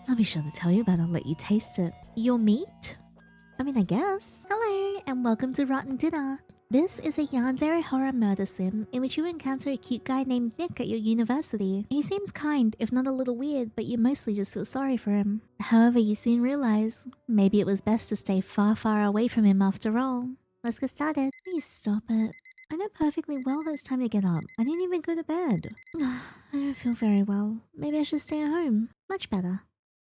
I'll be sure to tell you about it and let you taste it. Your meat? I mean, I guess. Hello, and welcome to Rotten Dinner. This is a Yandere horror murder sim in which you encounter a cute guy named Nick at your university. He seems kind, if not a little weird, but you mostly just feel sorry for him. However, you soon realize maybe it was best to stay far, far away from him after all. Let's get started. Please stop it. I know perfectly well that it's time to get up. I didn't even go to bed. I don't feel very well. Maybe I should stay at home. Much better.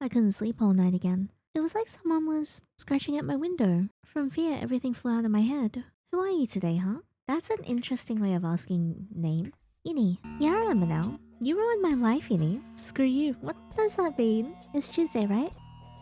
I couldn't sleep all night again. It was like someone was scratching at my window. From fear, everything flew out of my head. Who are you today, huh? That's an interesting way of asking name. Yinny. Yeah, I remember now. You ruined my life, Yinny. Screw you. What does that mean? It's Tuesday, right?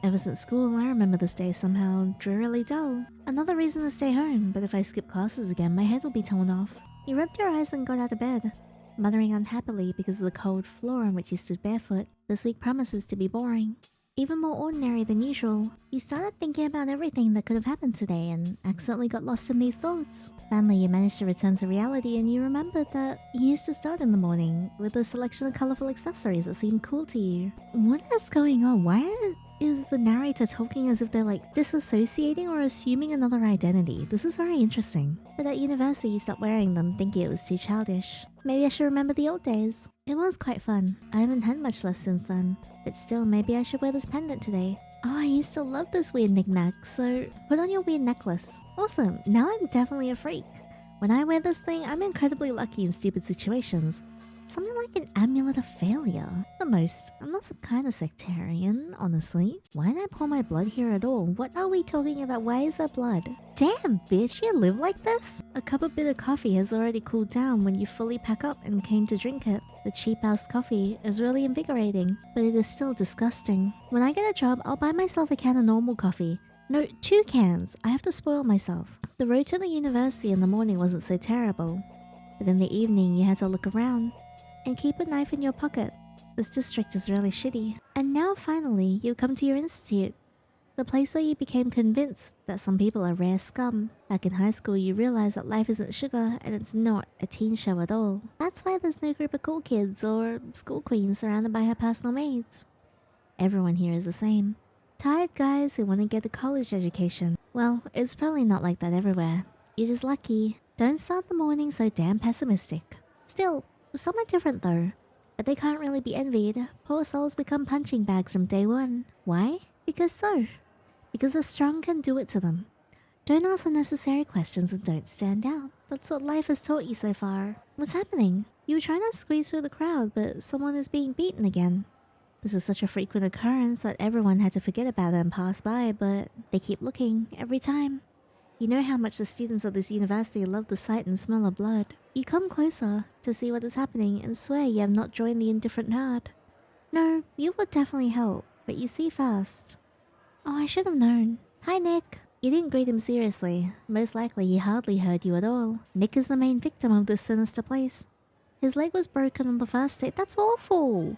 Ever since school, I remember this day somehow drearily dull. Another reason to stay home, but if I skip classes again, my head will be torn off. You rubbed your eyes and got out of bed, muttering unhappily because of the cold floor on which you stood barefoot. This week promises to be boring. Even more ordinary than usual. You started thinking about everything that could have happened today and accidentally got lost in these thoughts. Finally, you managed to return to reality and you remembered that you used to start in the morning with a selection of colorful accessories that seemed cool to you. What is going on? Why is the narrator talking as if they're like disassociating or assuming another identity? This is very interesting. But at university, you stopped wearing them, thinking it was too childish. Maybe I should remember the old days. It was quite fun. I haven't had much left since then. But still, maybe I should wear this pendant today. Oh, I used to love this weird knick-knack, so put on your weird necklace. Awesome, now I'm definitely a freak. When I wear this thing, I'm incredibly lucky in stupid situations. Something like an amulet of failure. The most. I'm not some kind of sectarian, honestly. Why did I pour my blood here at all? What are we talking about? Why is there blood? Damn, bitch, you live like this? A cup of bitter coffee has already cooled down when you fully pack up and came to drink it. The cheap-ass coffee is really invigorating, but it is still disgusting. When I get a job, I'll buy myself a can of normal coffee. No, 2 cans. I have to spoil myself. The road to the university in the morning wasn't so terrible. But in the evening, you had to look around and keep a knife in your pocket. This district is really shitty. And now finally, you come to your institute. The place where you became convinced that some people are rare scum. Back in high school, you realize that life isn't sugar and it's not a teen show at all. That's why there's no group of cool kids or school queens surrounded by her personal maids. Everyone here is the same. Tired guys who want to get a college education. Well, it's probably not like that everywhere. You're just lucky. Don't start the morning so damn pessimistic. Still, some are different though, but they can't really be envied. Poor souls become punching bags from day one. Why? Because the strong can do it to them. Don't ask unnecessary questions and don't stand out. That's what life has taught you so far. What's happening? You were trying to squeeze through the crowd, but someone is being beaten again. This is such a frequent occurrence that everyone had to forget about it and pass by, but they keep looking every time. You know how much the students of this university love the sight and smell of blood. You come closer to see what is happening and swear you have not joined the indifferent herd. No, you would definitely help, but you see first. Oh, I should have known. Hi, Nick. You didn't greet him seriously. Most likely he hardly heard you at all. Nick is the main victim of this sinister place. His leg was broken on the first date. That's awful.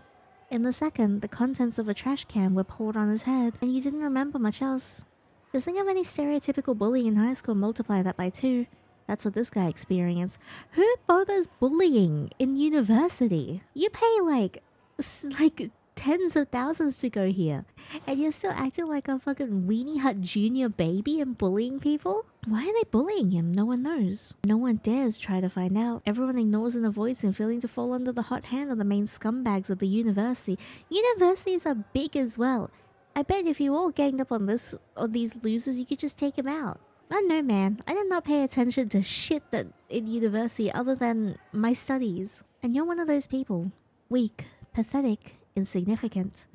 In the second, the contents of a trash can were poured on his head, and you didn't remember much else. Just think of any stereotypical bully in high school and multiply that by 2. That's what this guy experienced. Who bothers bullying in university? You pay like tens of thousands to go here, and you're still acting like a fucking Weenie Hut Junior baby and bullying people? Why are they bullying him? No one knows. No one dares try to find out. Everyone ignores and avoids him, feeling to fall under the hot hand of the main scumbags of the university. Universities are big as well. I bet if you all ganged up on these losers, you could just take him out. I don't know, man. I did not pay attention to shit that in university other than my studies. And you're one of those people. Weak, pathetic, insignificant.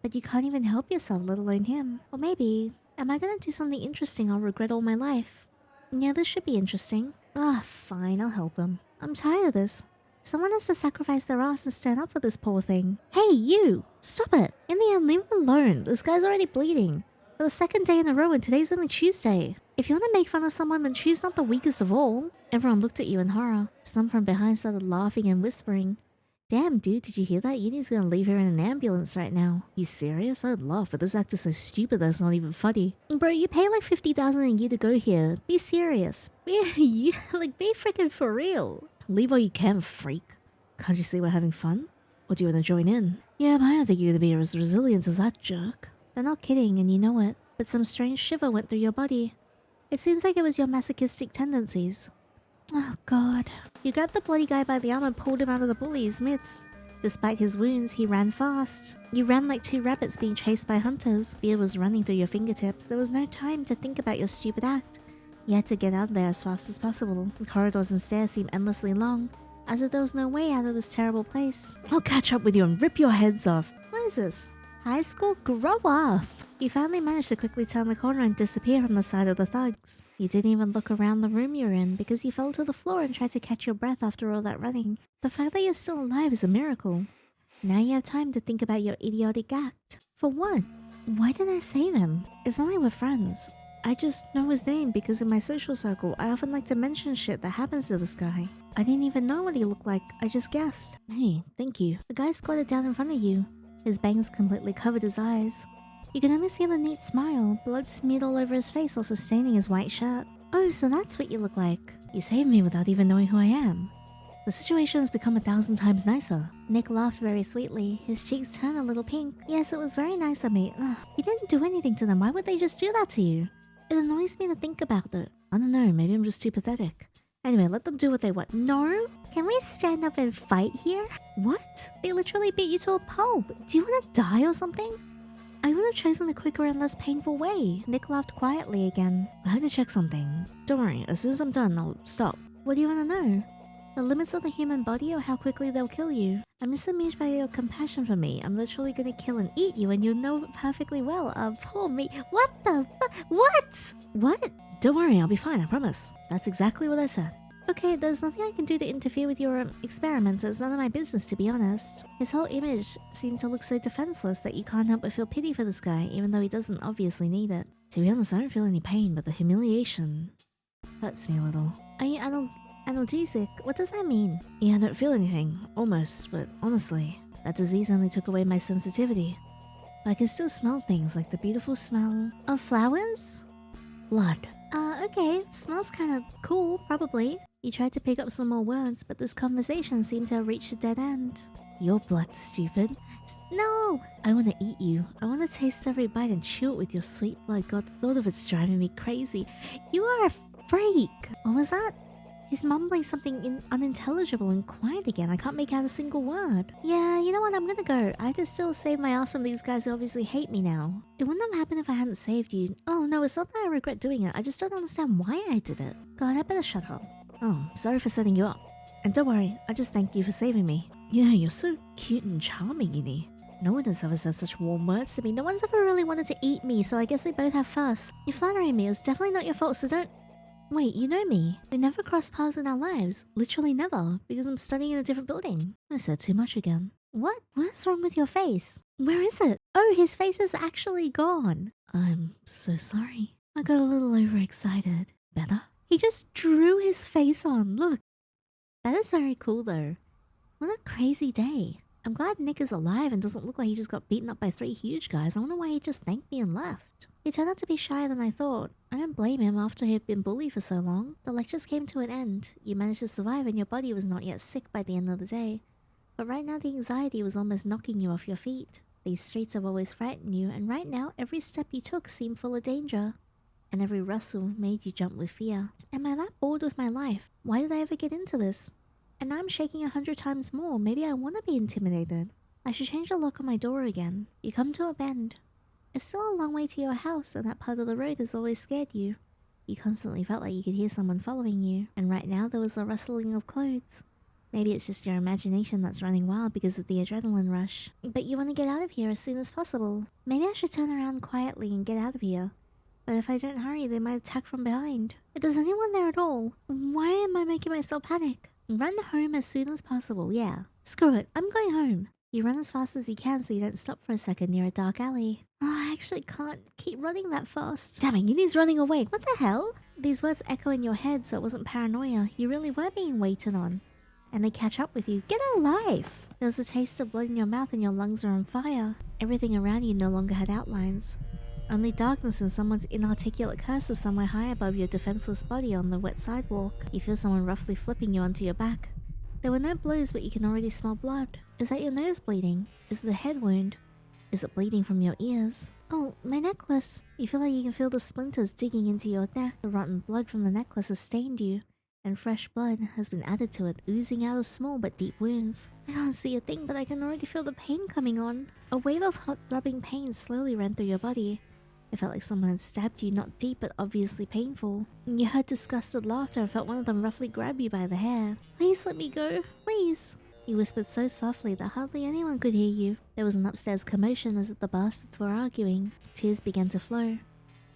But you can't even help yourself, let alone him. Or maybe, am I gonna do something interesting I'll regret all my life? Yeah, this should be interesting. Fine, I'll help him. I'm tired of this. Someone has to sacrifice their ass and stand up for this poor thing. Hey, you! Stop it! In the end, leave him alone. This guy's already bleeding. For the 2nd day in a row and today's only Tuesday. If you want to make fun of someone, then choose not the weakest of all. Everyone looked at you in horror. Some from behind started laughing and whispering. Damn, dude, did you hear that? Yinny's gonna leave here in an ambulance right now. You serious? I'd laugh, but this actor's so stupid that it's not even funny. Bro, you pay like 50,000 a year to go here. Be serious. Be freaking for real. Leave all you can, freak. Can't you see we're having fun? Or do you want to join in? Yeah, but I don't think you're gonna be as resilient as that jerk. They're not kidding, and you know it, but some strange shiver went through your body. It seems like it was your masochistic tendencies. Oh god. You grabbed the bloody guy by the arm and pulled him out of the bully's midst. Despite his wounds, he ran fast. You ran like two rabbits being chased by hunters. Fear was running through your fingertips. There was no time to think about your stupid act. You had to get out of there as fast as possible. The corridors and stairs seemed endlessly long, as if there was no way out of this terrible place. I'll catch up with you and rip your heads off. What is this? High school? Grow up! You finally managed to quickly turn the corner and disappear from the side of the thugs. You didn't even look around the room you're in because you fell to the floor and tried to catch your breath after all that running. The fact that you're still alive is a miracle. Now you have time to think about your idiotic act. For what? Why didn't I save him? It's not like we're friends. I just know his name because in my social circle, I often like to mention shit that happens to this guy. I didn't even know what he looked like, I just guessed. Hey, thank you. The guy squatted down in front of you. His bangs completely covered his eyes. You can only see the neat smile, blood smeared all over his face also staining his white shirt. Oh, so that's what you look like. You saved me without even knowing who I am. The situation has become 1,000 times nicer. Nick laughed very sweetly. His cheeks turned a little pink. Yes, it was very nice of me. Ugh, you didn't do anything to them. Why would they just do that to you? It annoys me to think about it. I don't know, maybe I'm just too pathetic. Anyway, let them do what they want. No? Can we stand up and fight here? What? They literally beat you to a pulp. Do you want to die or something? I would have chosen a quicker and less painful way. Nick laughed quietly again. I had to check something. Don't worry, as soon as I'm done, I'll stop. What do you want to know? The limits of the human body or how quickly they'll kill you? I'm just amused by your compassion for me. I'm literally gonna kill and eat you and you know it perfectly well. Poor me. What the What? What? Don't worry, I'll be fine, I promise. That's exactly what I said. Okay, there's nothing I can do to interfere with your experiments. It's none of my business, to be honest. His whole image seemed to look so defenseless that you can't help but feel pity for this guy, even though he doesn't obviously need it. To be honest, I don't feel any pain, but the humiliation hurts me a little. Are you analgesic? What does that mean? Yeah, I don't feel anything. Almost, but honestly, that disease only took away my sensitivity. I can still smell things like the beautiful smell of flowers? Blood. Okay. Smells kind of cool, probably. You tried to pick up some more words, but this conversation seemed to have reached a dead end. Your blood, stupid. No! I want to eat you. I want to taste every bite and chew it with your sweet blood. God, the thought of it's driving me crazy. You are a freak! What was that? He's mumbling something unintelligible and quiet again. I can't make out a single word. Yeah, you know what? I'm gonna go. I have to still save my ass from these guys who obviously hate me now. It wouldn't have happened if I hadn't saved you. Oh no, it's not that I regret doing it. I just don't understand why I did it. God, I better shut up. Oh, sorry for setting you up. And don't worry, I just thank you for saving me. Yeah, you're so cute and charming, Yandere. No one has ever said such warm words to me. No one's ever really wanted to eat me, so I guess we both have fuss. You're flattering me. It was definitely not your fault, so don't... Wait, you know me. We never crossed paths in our lives. Literally never. Because I'm studying in a different building. I said too much again. What? What's wrong with your face? Where is it? Oh, his face is actually gone. I'm so sorry. I got a little overexcited. Better? He just drew his face on. Look. That is very cool though. What a crazy day. I'm glad Nick is alive and doesn't look like he just got beaten up by 3 huge guys. I wonder why he just thanked me and left. He turned out to be shyer than I thought. I don't blame him after he had been bullied for so long. The lectures came to an end. You managed to survive and your body was not yet sick by the end of the day. But right now the anxiety was almost knocking you off your feet. These streets have always frightened you, and right now every step you took seemed full of danger. And every rustle made you jump with fear. Am I that bored with my life? Why did I ever get into this? And now I'm shaking 100 times more. Maybe I want to be intimidated. I should change the lock on my door again. You come to a bend. It's still a long way to your house, and that part of the road has always scared you. You constantly felt like you could hear someone following you, and right now there was a rustling of clothes. Maybe it's just your imagination that's running wild because of the adrenaline rush. But you want to get out of here as soon as possible. Maybe I should turn around quietly and get out of here. But if I don't hurry, they might attack from behind. Is anyone there at all? Why am I making myself panic? Run home as soon as possible, yeah. Screw it, I'm going home. You run as fast as you can so you don't stop for a second near a dark alley. Oh, I actually can't keep running that fast. Damn it, Yinny's running away. What the hell? These words echo in your head, so it wasn't paranoia. You really were being waited on. And they catch up with you. Get a life! There's a taste of blood in your mouth and your lungs are on fire. Everything around you no longer had outlines. Only darkness and someone's inarticulate curses somewhere high above your defenseless body on the wet sidewalk. You feel someone roughly flipping you onto your back. There were no blows, but you can already smell blood. Is that your nose bleeding? Is it a head wound? Is it bleeding from your ears? Oh, my necklace! You feel like you can feel the splinters digging into your neck. The rotten blood from the necklace has stained you, and fresh blood has been added to it, oozing out of small but deep wounds. I can't see a thing, but I can already feel the pain coming on. A wave of hot throbbing pain slowly ran through your body. It felt like someone had stabbed you, not deep but obviously painful. You heard disgusted laughter and felt one of them roughly grab you by the hair. Please let me go, please. You whispered so softly that hardly anyone could hear you. There was an upstairs commotion as if the bastards were arguing. Tears began to flow.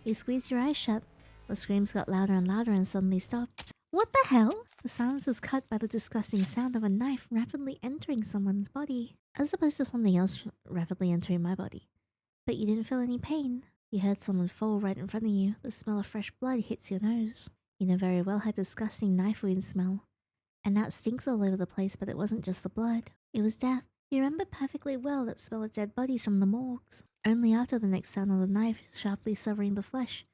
You squeezed your eyes shut. The screams got louder and louder and suddenly stopped. What the hell? The silence was cut by the disgusting sound of a knife rapidly entering someone's body, as opposed to something else rapidly entering my body. But you didn't feel any pain. You heard someone fall right in front of you. The smell of fresh blood hits your nose. You know very well how disgusting knife wounds smell. And now it stinks all over the place, but it wasn't just the blood. It was death. You remember perfectly well that smell of dead bodies from the morgues. Only after the next sound of the knife sharply severing the flesh,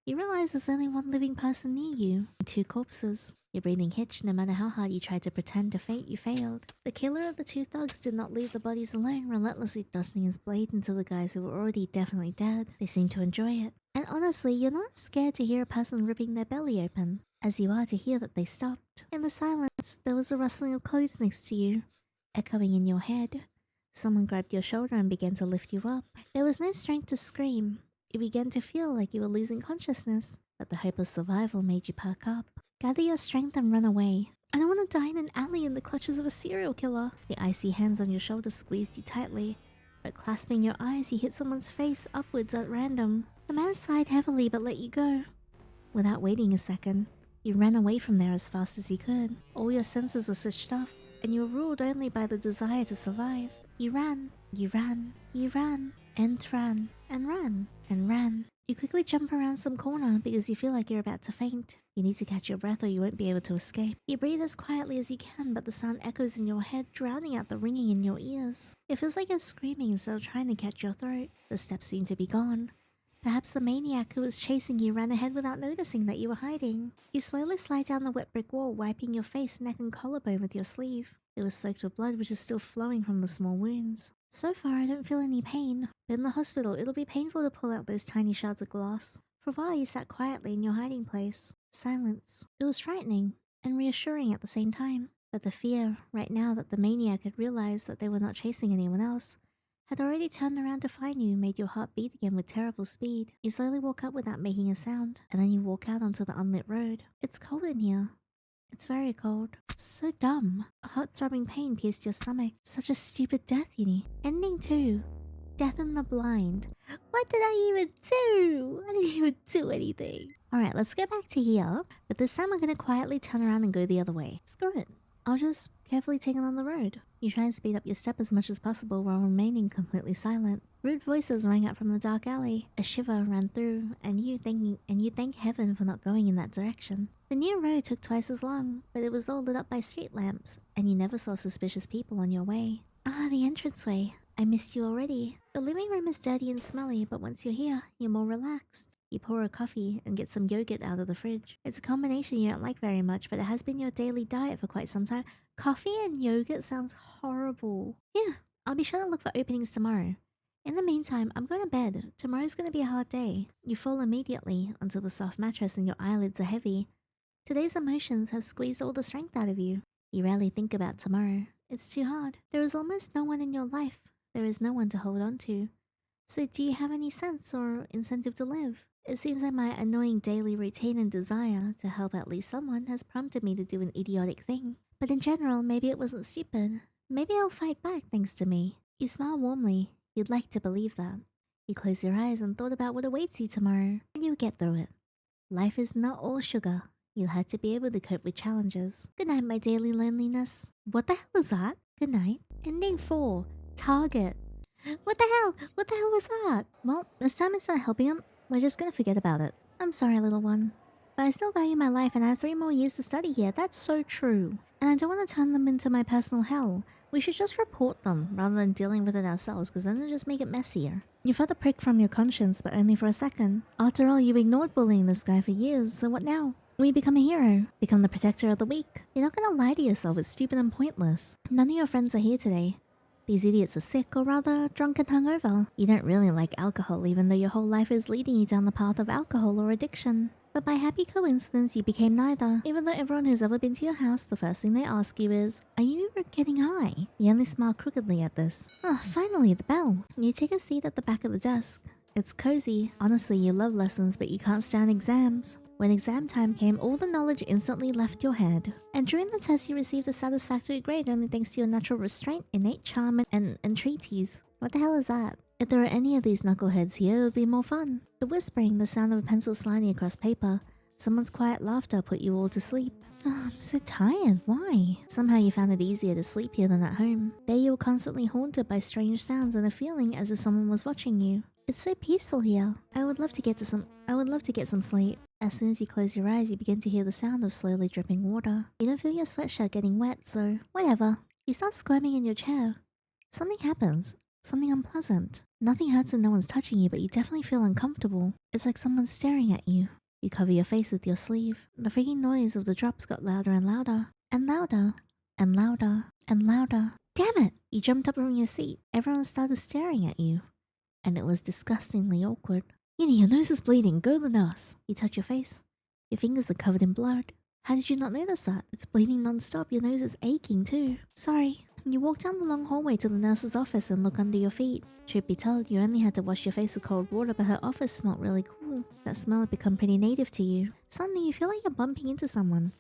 you realize there's only one living person near you, and two corpses. Your breathing hitched. No matter how hard you tried to pretend to faint, you failed. The killer of the two thugs did not leave the bodies alone, relentlessly thrusting his blade into the guys who were already definitely dead. They seemed to enjoy it. And honestly, you're not scared to hear a person ripping their belly open, as you are to hear that they stopped. In the silence, there was a rustling of clothes next to you, echoing in your head. Someone grabbed your shoulder and began to lift you up. There was no strength to scream. You began to feel like you were losing consciousness, but the hope of survival made you perk up. Gather your strength and run away. I don't want to die in an alley in the clutches of a serial killer. The icy hands on your shoulder squeezed you tightly, but clasping your eyes, you hit someone's face upwards at random. The man sighed heavily but let you go. Without waiting a second, you ran away from there as fast as you could. All your senses were switched off, and you were ruled only by the desire to survive. You ran, you ran, you ran, and ran, and ran, and ran. You quickly jump around some corner because you feel like you're about to faint. You need to catch your breath or you won't be able to escape. You breathe as quietly as you can, but the sound echoes in your head, drowning out the ringing in your ears. It feels like you're screaming instead of trying to catch your throat. The steps seem to be gone. Perhaps the maniac who was chasing you ran ahead without noticing that you were hiding. You slowly slide down the wet brick wall, wiping your face, neck and collarbone with your sleeve. It was soaked with blood which is still flowing from the small wounds. So far I don't feel any pain, but in the hospital it'll be painful to pull out those tiny shards of glass. For a while you sat quietly in your hiding place. Silence. It was frightening and reassuring at the same time. But the fear, right now that the maniac had realized that they were not chasing anyone else, had already turned around to find you, made your heart beat again with terrible speed. You slowly walk up without making a sound, and then you walk out onto the unlit road. It's cold in here. It's very cold. So dumb. A hot throbbing pain pierced your stomach. Such a stupid death, Yinny. Ending 2. Death in the blind. What did I even do? I didn't even do anything. Alright, let's go back to here. But this time I'm gonna quietly turn around and go the other way. Screw it. I'll just carefully take it on the road. You try and speed up your step as much as possible while remaining completely silent. Rude voices rang out from the dark alley. A shiver ran through, and you thank heaven for not going in that direction. The new road took twice as long, but it was all lit up by street lamps, and you never saw suspicious people on your way. Ah, the entranceway. I missed you already. The living room is dirty and smelly, but once you're here, you're more relaxed. You pour a coffee and get some yogurt out of the fridge. It's a combination you don't like very much, but it has been your daily diet for quite some time. Coffee and yogurt sounds horrible. Yeah, I'll be sure to look for openings tomorrow. In the meantime, I'm going to bed. Tomorrow's going to be a hard day. You fall immediately onto the soft mattress and your eyelids are heavy. Today's emotions have squeezed all the strength out of you. You rarely think about tomorrow. It's too hard. There is almost no one in your life. There is no one to hold on to. So do you have any sense or incentive to live? It seems like my annoying daily routine and desire to help at least someone has prompted me to do an idiotic thing. But in general, maybe it wasn't stupid. Maybe I'll fight back thanks to me. You smile warmly. You'd like to believe that. You close your eyes and thought about what awaits you tomorrow, and you'll get through it. Life is not all sugar. You'll have to be able to cope with challenges. Good night, my daily loneliness. What the hell is that? Good night. Ending 4. Target. What the hell? What the hell was that? Well, this time instead of helping him, we're just gonna forget about it. I'm sorry, little one. But I still value my life and I have 3 more years to study here. That's so true. And I don't want to turn them into my personal hell. We should just report them rather than dealing with it ourselves, because then it'll just make it messier. You felt a prick from your conscience, but only for a second. After all, you ignored bullying this guy for years, so what now? We become a hero, become the protector of the weak. You're not gonna lie to yourself, it's stupid and pointless. None of your friends are here today. These idiots are sick or rather drunk and hungover. You don't really like alcohol even though your whole life is leading you down the path of alcohol or addiction. But by happy coincidence you became neither. Even though everyone who's ever been to your house, the first thing they ask you is, are you getting high? You only smile crookedly at this. Ah, finally, the bell. You take a seat at the back of the desk. It's cozy. Honestly, you love lessons but you can't stand exams. When exam time came, all the knowledge instantly left your head. And during the test, you received a satisfactory grade only thanks to your natural restraint, innate charm, and entreaties. What the hell is that? If there were any of these knuckleheads here, it would be more fun. The whispering, the sound of a pencil sliding across paper, someone's quiet laughter put you all to sleep. Oh, I'm so tired. Why? Somehow you found it easier to sleep here than at home. There you were constantly haunted by strange sounds and a feeling as if someone was watching you. It's so peaceful here. I would love to get some sleep. As soon as you close your eyes, you begin to hear the sound of slowly dripping water. You don't feel your sweatshirt getting wet, so whatever. You start squirming in your chair. Something happens. Something unpleasant. Nothing hurts and no one's touching you, but you definitely feel uncomfortable. It's like someone's staring at you. You cover your face with your sleeve. The freaking noise of the drops got louder and louder. And louder. And louder. And louder. Damn it! You jumped up from your seat. Everyone started staring at you. And it was disgustingly awkward. Yinny, your nose is bleeding. Go to the nurse. You touch your face. Your fingers are covered in blood. How did you not notice that? It's bleeding non-stop. Your nose is aching too. Sorry. You walk down the long hallway to the nurse's office and look under your feet. Truth be told, you only had to wash your face with cold water, but her office smelled really cool. That smell had become pretty native to you. Suddenly, you feel like you're bumping into someone.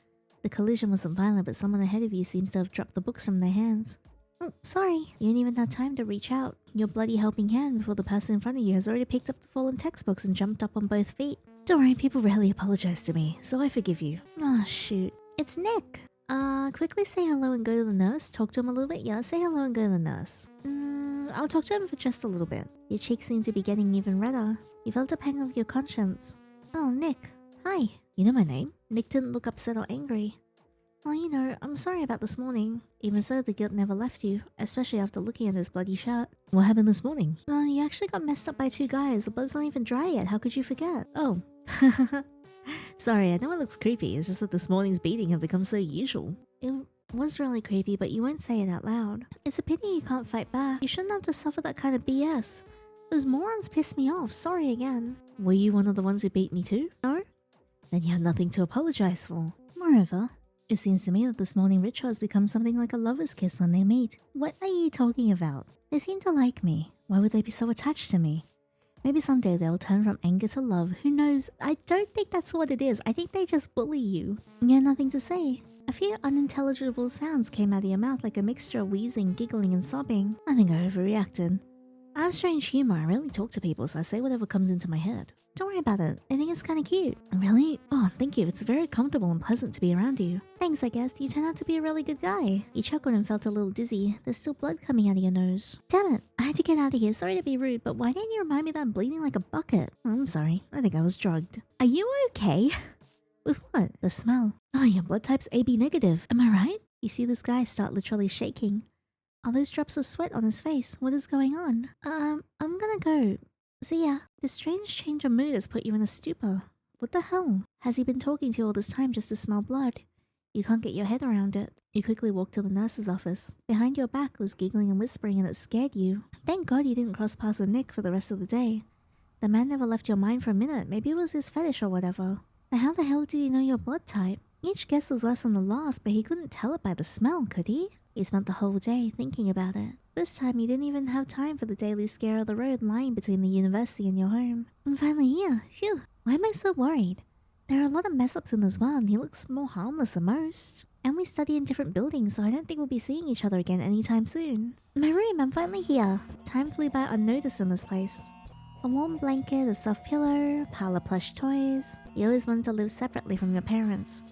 The collision wasn't violent, but someone ahead of you seems to have dropped the books from their hands. Oh, sorry. You didn't even have time to reach out. Your bloody helping hand before the person in front of you has already picked up the fallen textbooks and jumped up on both feet. Don't worry, people rarely apologize to me, so I forgive you. Oh, shoot. It's Nick. Quickly say hello and go to the nurse. Talk to him a little bit. Yeah, say hello and go to the nurse. I'll talk to him for just a little bit. Your cheeks seem to be getting even redder. You felt a pang of your conscience. Oh, Nick. Hi. You know my name? Nick didn't look upset or angry. Well, you know, I'm sorry about this morning. Even so, the guilt never left you, especially after looking at his bloody shirt. What happened this morning? You actually got messed up by two guys. The blood's not even dry yet. How could you forget? Oh. Sorry, I know it looks creepy. It's just that this morning's beating have become so usual. It was really creepy, but you won't say it out loud. It's a pity you can't fight back. You shouldn't have to suffer that kind of BS. Those morons pissed me off. Sorry again. Were you one of the ones who beat me too? No? Then you have nothing to apologize for. Moreover, it seems to me that this morning ritual has become something like a lover's kiss when they meet. What are you talking about? They seem to like me. Why would they be so attached to me? Maybe someday they'll turn from anger to love. Who knows? I don't think that's what it is. I think they just bully you. You have nothing to say. A few unintelligible sounds came out of your mouth like a mixture of wheezing, giggling, and sobbing. I think I overreacted. I have strange humor. I rarely talk to people, so I say whatever comes into my head. Don't worry about it. I think it's kind of cute. Really? Oh, thank you. It's very comfortable and pleasant to be around you. Thanks, I guess. You turn out to be a really good guy. You chuckled and felt a little dizzy. There's still blood coming out of your nose. Damn it. I had to get out of here. Sorry to be rude, but why didn't you remind me that I'm bleeding like a bucket? Oh, I'm sorry. I think I was drugged. Are you okay? With what? The smell. Oh, your blood type's AB negative. Am I right? You see this guy start literally shaking. Are those drops of sweat on his face? What is going on? I'm gonna go. See ya. This strange change of mood has put you in a stupor. What the hell? Has he been talking to you all this time just to smell blood? You can't get your head around it. You quickly walked to the nurse's office. Behind your back was giggling and whispering and it scared you. Thank God you didn't cross paths with Nick for the rest of the day. The man never left your mind for a minute. Maybe it was his fetish or whatever. But how the hell did he know your blood type? Each guess was worse than the last, but he couldn't tell it by the smell, could he? You spent the whole day thinking about it. This time you didn't even have time for the daily scare of the road lying between the university and your home. I'm finally here. Phew. Why am I so worried? There are a lot of mess-ups in this world and he looks more harmless than most. And we study in different buildings, so I don't think we'll be seeing each other again anytime soon. My room, I'm finally here. Time flew by unnoticed in this place. A warm blanket, a soft pillow, a pile of plush toys. You always wanted to live separately from your parents.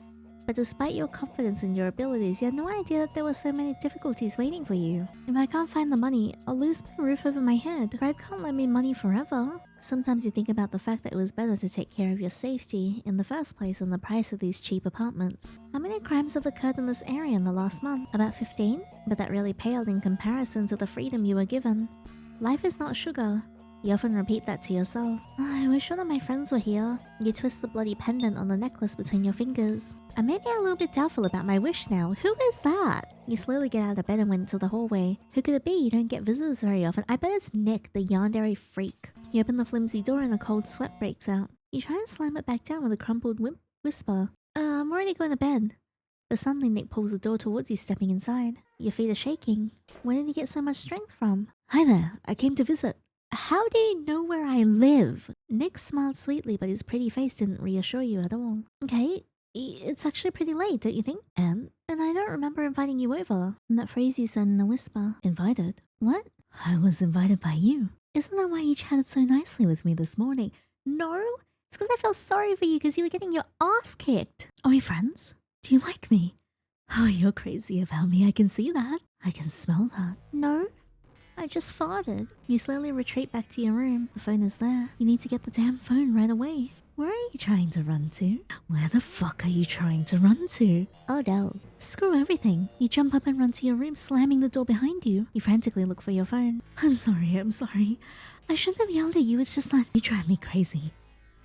But despite your confidence in your abilities, you had no idea that there were so many difficulties waiting for you. If I can't find the money, I'll lose my roof over my head. Brad can't lend me money forever. Sometimes you think about the fact that it was better to take care of your safety in the first place than the price of these cheap apartments. How many crimes have occurred in this area in the last month? About 15? But that really paled in comparison to the freedom you were given. Life is not sugar. You often repeat that to yourself. "Oh, I wish one of my friends were here." You twist the bloody pendant on the necklace between your fingers. "I may be a little bit doubtful about my wish now. Who is that?" You slowly get out of bed and went into the hallway. Who could it be? You don't get visitors very often. I bet it's Nick, the Yandere freak. You open the flimsy door and a cold sweat breaks out. You try and slam it back down with a crumpled whisper. I'm already going to bed." But suddenly Nick pulls the door towards you, stepping inside. Your feet are shaking. Where did he get so much strength from? "Hi there, I came to visit." "How do you know where I live?" Nick smiled sweetly, but his pretty face didn't reassure you at all. "Okay, it's actually pretty late, don't you think? And I don't remember inviting you over." And that phrase you said in a whisper. "Invited? What?" "I was invited by you. Isn't that why you chatted so nicely with me this morning?" "No, it's because I felt sorry for you because you were getting your ass kicked." "Are we friends? Do you like me?" "Oh, you're crazy about me. I can see that. I can smell that." "No, I just farted." You slowly retreat back to your room. The phone is there. You need to get the damn phone right away. Where are you trying to run to? Where the fuck are you trying to run to? Oh no. Screw everything. You jump up and run to your room, slamming the door behind you. You frantically look for your phone. I'm sorry. I shouldn't have yelled at you. It's just that you drive me crazy.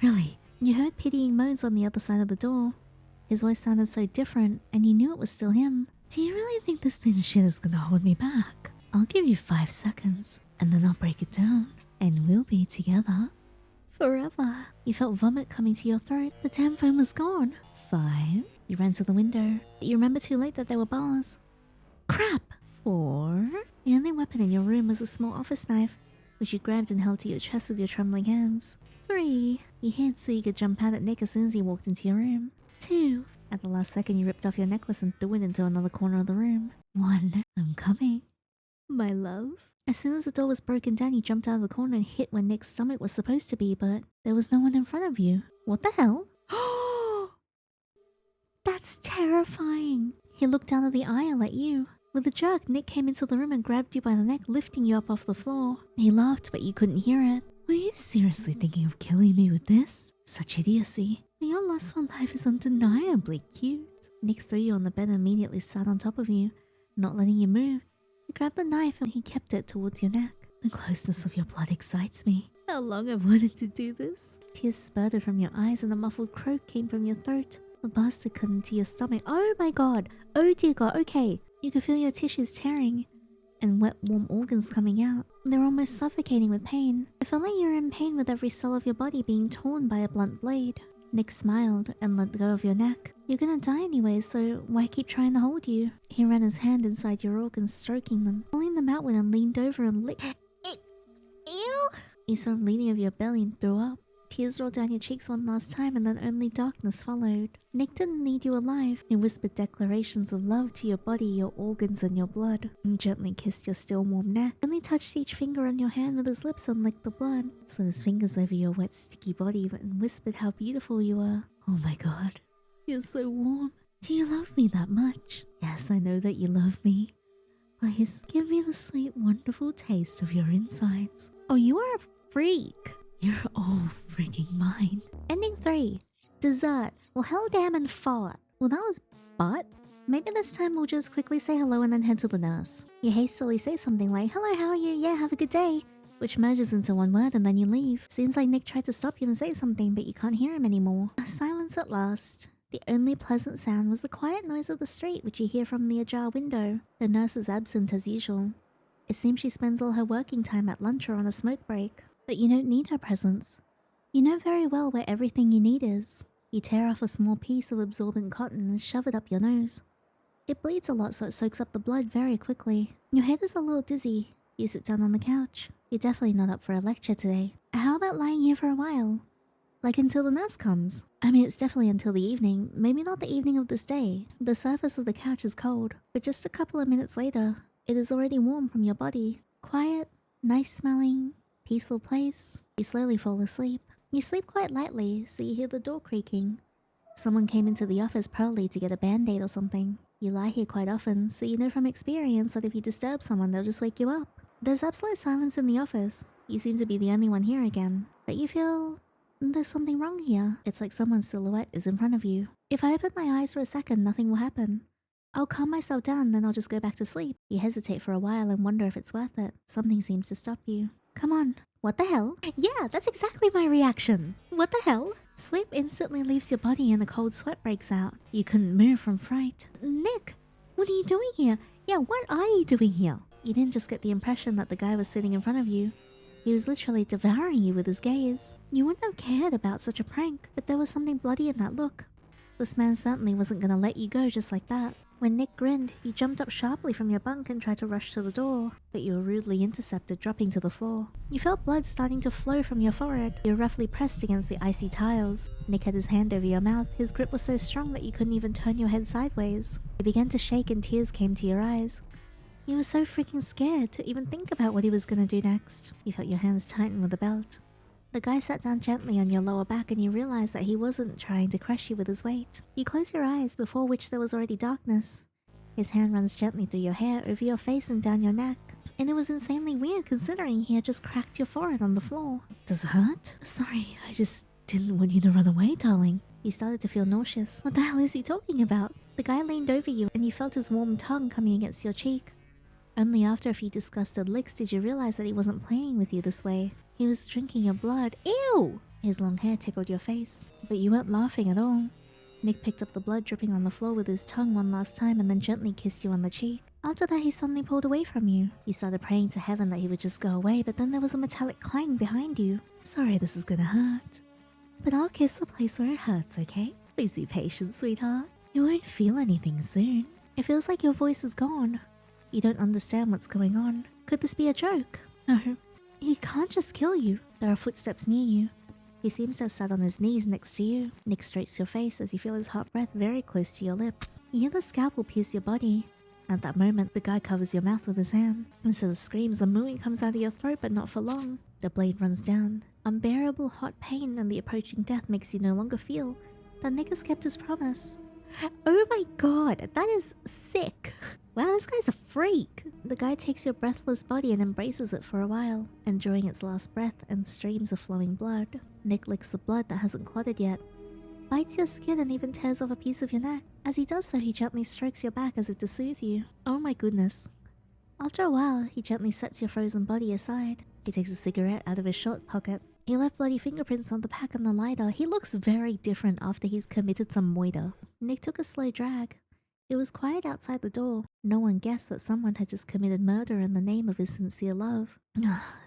Really. You heard pitying moans on the other side of the door. His voice sounded so different, and you knew it was still him. "Do you really think this thin shit is gonna hold me back? I'll give you 5 seconds, and then I'll break it down, and we'll be together forever." You felt vomit coming to your throat. The damn phone was gone. 5. You ran to the window, but you remember too late that there were bars. Crap. 4. The only weapon in your room was a small office knife, which you grabbed and held to your chest with your trembling hands. 3. You hid so you could jump out at Nick as soon as he walked into your room. 2. At the last second, you ripped off your necklace and threw it into another corner of the room. 1. I'm coming, my love. As soon as the door was broken down, you jumped out of the corner and hit where Nick's stomach was supposed to be, but there was no one in front of you. What the hell? That's terrifying. He looked down at the aisle at you. With a jerk, Nick came into the room and grabbed you by the neck, lifting you up off the floor. He laughed, but you couldn't hear it. Were you seriously thinking of killing me with this? Such idiocy. Your lust for life is undeniably cute. Nick threw you on the bed and immediately sat on top of you, not letting you move. He grabbed the knife and he kept it towards your neck. The closeness of your blood excites me. How long I've wanted to do this. Tears spurted from your eyes and a muffled croak came from your throat. The bastard cut into your stomach. Oh my god. Oh dear god. Okay. You could feel your tissues tearing and wet warm organs coming out. They were almost suffocating with pain. It felt like you were in pain with every cell of your body being torn by a blunt blade. Nick smiled and let go of your neck. You're gonna die anyway, so why keep trying to hold you? He ran his hand inside your organs, stroking them, pulling them outward and leaned over and licked. Ew! You saw him leaning over your belly and threw up. Tears rolled down your cheeks one last time and then only darkness followed. Nick didn't need you alive. He whispered declarations of love to your body, your organs and your blood, and gently kissed your still warm neck. Then he touched each finger on your hand with his lips and licked the blood. Slid his fingers over your wet sticky body and whispered how beautiful you are. Oh my god, you're so warm. Do you love me that much? Yes, I know that you love me. Please, give me the sweet, wonderful taste of your insides. Oh, you are a freak. You're all freaking mine. Ending 3. Dessert. Well, hell damn and fart. Well, that was butt. Maybe this time we'll just quickly say hello and then head to the nurse. You hastily say something like, "Hello, how are you? Yeah, have a good day," which merges into one word and then you leave. Seems like Nick tried to stop you and say something, but you can't hear him anymore. A silence at last. The only pleasant sound was the quiet noise of the street, which you hear from the ajar window. The nurse is absent as usual. It seems she spends all her working time at lunch or on a smoke break. But you don't need her presence. You know very well where everything you need is. You tear off a small piece of absorbent cotton and shove it up your nose. It bleeds a lot, so it soaks up the blood very quickly. Your head is a little dizzy. You sit down on the couch. You're definitely not up for a lecture today. How about lying here for a while? Like until the nurse comes. I mean, it's definitely until the evening. Maybe not the evening of this day. The surface of the couch is cold. But just a couple of minutes later, it is already warm from your body. Quiet, nice smelling, peaceful place. You slowly fall asleep. You sleep quite lightly, so you hear the door creaking. Someone came into the office probably to get a band-aid or something. You lie here quite often, so you know from experience that if you disturb someone, they'll just wake you up. There's absolute silence in the office. You seem to be the only one here again. But you feel there's something wrong here. It's like someone's silhouette is in front of you. If I open my eyes for a second, nothing will happen. I'll calm myself down, then I'll just go back to sleep. You hesitate for a while and wonder if it's worth it. Something seems to stop you. Come on, What the hell? Yeah, that's exactly my reaction. What the hell? Sleep instantly leaves your body and a cold sweat breaks out. You couldn't move from fright. Nick, what are you doing here? Yeah, what are you doing here? You didn't just get the impression that the guy was sitting in front of you. He was literally devouring you with his gaze. You wouldn't have cared about such a prank, but there was something bloody in that look. This man certainly wasn't gonna let you go just like that. When Nick grinned, you jumped up sharply from your bunk and tried to rush to the door, but you were rudely intercepted, dropping to the floor. You felt blood starting to flow from your forehead. You were roughly pressed against the icy tiles. Nick had his hand over your mouth. His grip was so strong that you couldn't even turn your head sideways. You began to shake and tears came to your eyes. You were so freaking scared to even think about what he was gonna do next. You felt your hands tighten with a belt. The guy sat down gently on your lower back and you realized that he wasn't trying to crush you with his weight. You closed your eyes, before which there was already darkness. His hand runs gently through your hair, over your face and down your neck. And it was insanely weird considering he had just cracked your forehead on the floor. Does it hurt? Sorry, I just didn't want you to run away, darling. You started to feel nauseous. What the hell is he talking about? The guy leaned over you and you felt his warm tongue coming against your cheek. Only after a few disgusted licks did you realize that he wasn't playing with you this way. He was drinking your blood. Ew! His long hair tickled your face, but you weren't laughing at all. Nick picked up the blood dripping on the floor with his tongue one last time and then gently kissed you on the cheek. After that, he suddenly pulled away from you. You started praying to heaven that he would just go away, but then there was a metallic clang behind you. Sorry, this is gonna hurt, but I'll kiss the place where it hurts, okay? Please be patient, sweetheart. You won't feel anything soon. It feels like your voice is gone. You don't understand what's going on. Could this be a joke? No. He can't just kill you. There are footsteps near you. He seems to have sat on his knees next to you. Nick strokes your face as you feel his hot breath very close to your lips. You hear the scalpel pierce your body. At that moment, the guy covers your mouth with his hand. Instead of screams, a mooing comes out of your throat, but not for long. The blade runs down. Unbearable hot pain and the approaching death makes you no longer feel that Nick has kept his promise. Oh my god, that is sick. Wow, this guy's a freak. The guy takes your breathless body and embraces it for a while, enjoying its last breath and streams of flowing blood. Nick licks the blood that hasn't clotted yet, bites your skin and even tears off a piece of your neck. As he does so, he gently strokes your back as if to soothe you. Oh my goodness. After a while, he gently sets your frozen body aside. He takes a cigarette out of his short pocket. He left bloody fingerprints on the pack and the lighter. He looks very different after he's committed some moida. Nick took a slow drag. It was quiet outside the door. No one guessed that someone had just committed murder in the name of his sincere love.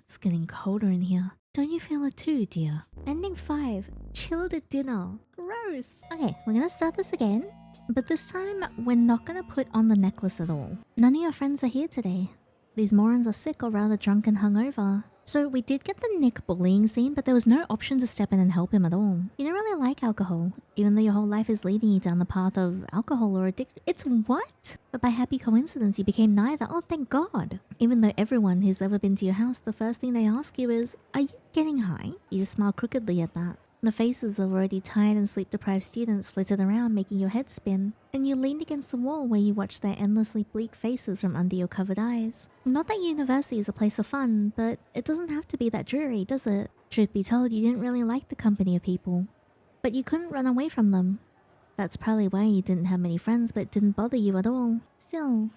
It's getting colder in here. Don't you feel it too, dear? Ending 5. Chilled at dinner. Gross. Okay, we're gonna start this again. But this time, we're not gonna put on the necklace at all. None of your friends are here today. These morons are sick or rather drunk and hungover. So we did get the Nick bullying scene, but there was no option to step in and help him at all. You don't really like alcohol, even though your whole life is leading you down the path of alcohol or addiction. It's what? But by happy coincidence, you became neither. Oh, thank God. Even though everyone who's ever been to your house, the first thing they ask you is, are you getting high? You just smile crookedly at that. The faces of already tired and sleep-deprived students flitted around, making your head spin, and you leaned against the wall where you watched their endlessly bleak faces from under your covered eyes. Not that university is a place of fun, but it doesn't have to be that dreary, does it? Truth be told, you didn't really like the company of people, but you couldn't run away from them. That's probably why you didn't have many friends, but it didn't bother you at all. Still,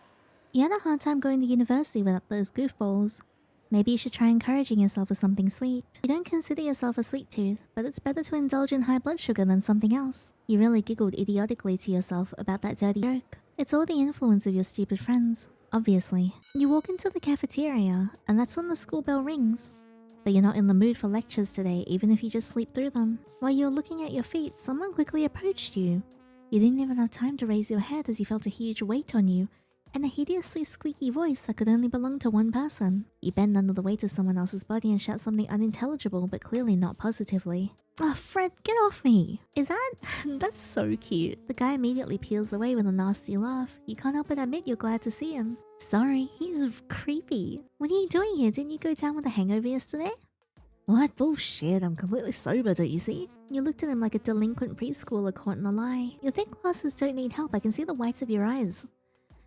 you had a hard time going to university without those goofballs. Maybe you should try encouraging yourself with something sweet. You don't consider yourself a sweet tooth, but it's better to indulge in high blood sugar than something else. You really giggled idiotically to yourself about that dirty joke. It's all the influence of your stupid friends, obviously. You walk into the cafeteria, and that's when the school bell rings. But you're not in the mood for lectures today, even if you just sleep through them. While you were looking at your feet, someone quickly approached you. You didn't even have time to raise your head as you felt a huge weight on you, and a hideously squeaky voice that could only belong to one person. You bend under the weight of someone else's body and shout something unintelligible but clearly not positively. Oh, Fred, get off me! Is that? That's so cute. The guy immediately peels away with a nasty laugh. You can't help but admit you're glad to see him. Sorry, he's creepy. What are you doing here? Didn't you go down with a hangover yesterday? What bullshit, I'm completely sober, don't you see? You looked at him like a delinquent preschooler caught in a lie. Your thick glasses don't need help, I can see the whites of your eyes.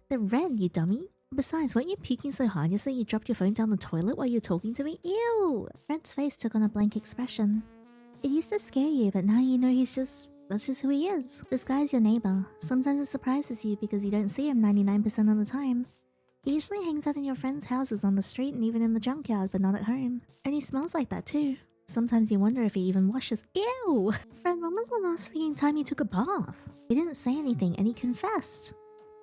They're red, you dummy. Besides, weren't you puking so hard yesterday you dropped your phone down the toilet while you were talking to me? Ew! Fred's face took on a blank expression. It used to scare you, but now you know that's just who he is. This guy's your neighbor. Sometimes it surprises you because you don't see him 99% of the time. He usually hangs out in your friends' houses on the street and even in the junkyard, but not at home. And he smells like that too. Sometimes you wonder if he even washes. Ew! Fred, when was the last freaking time you took a bath? He didn't say anything and he confessed.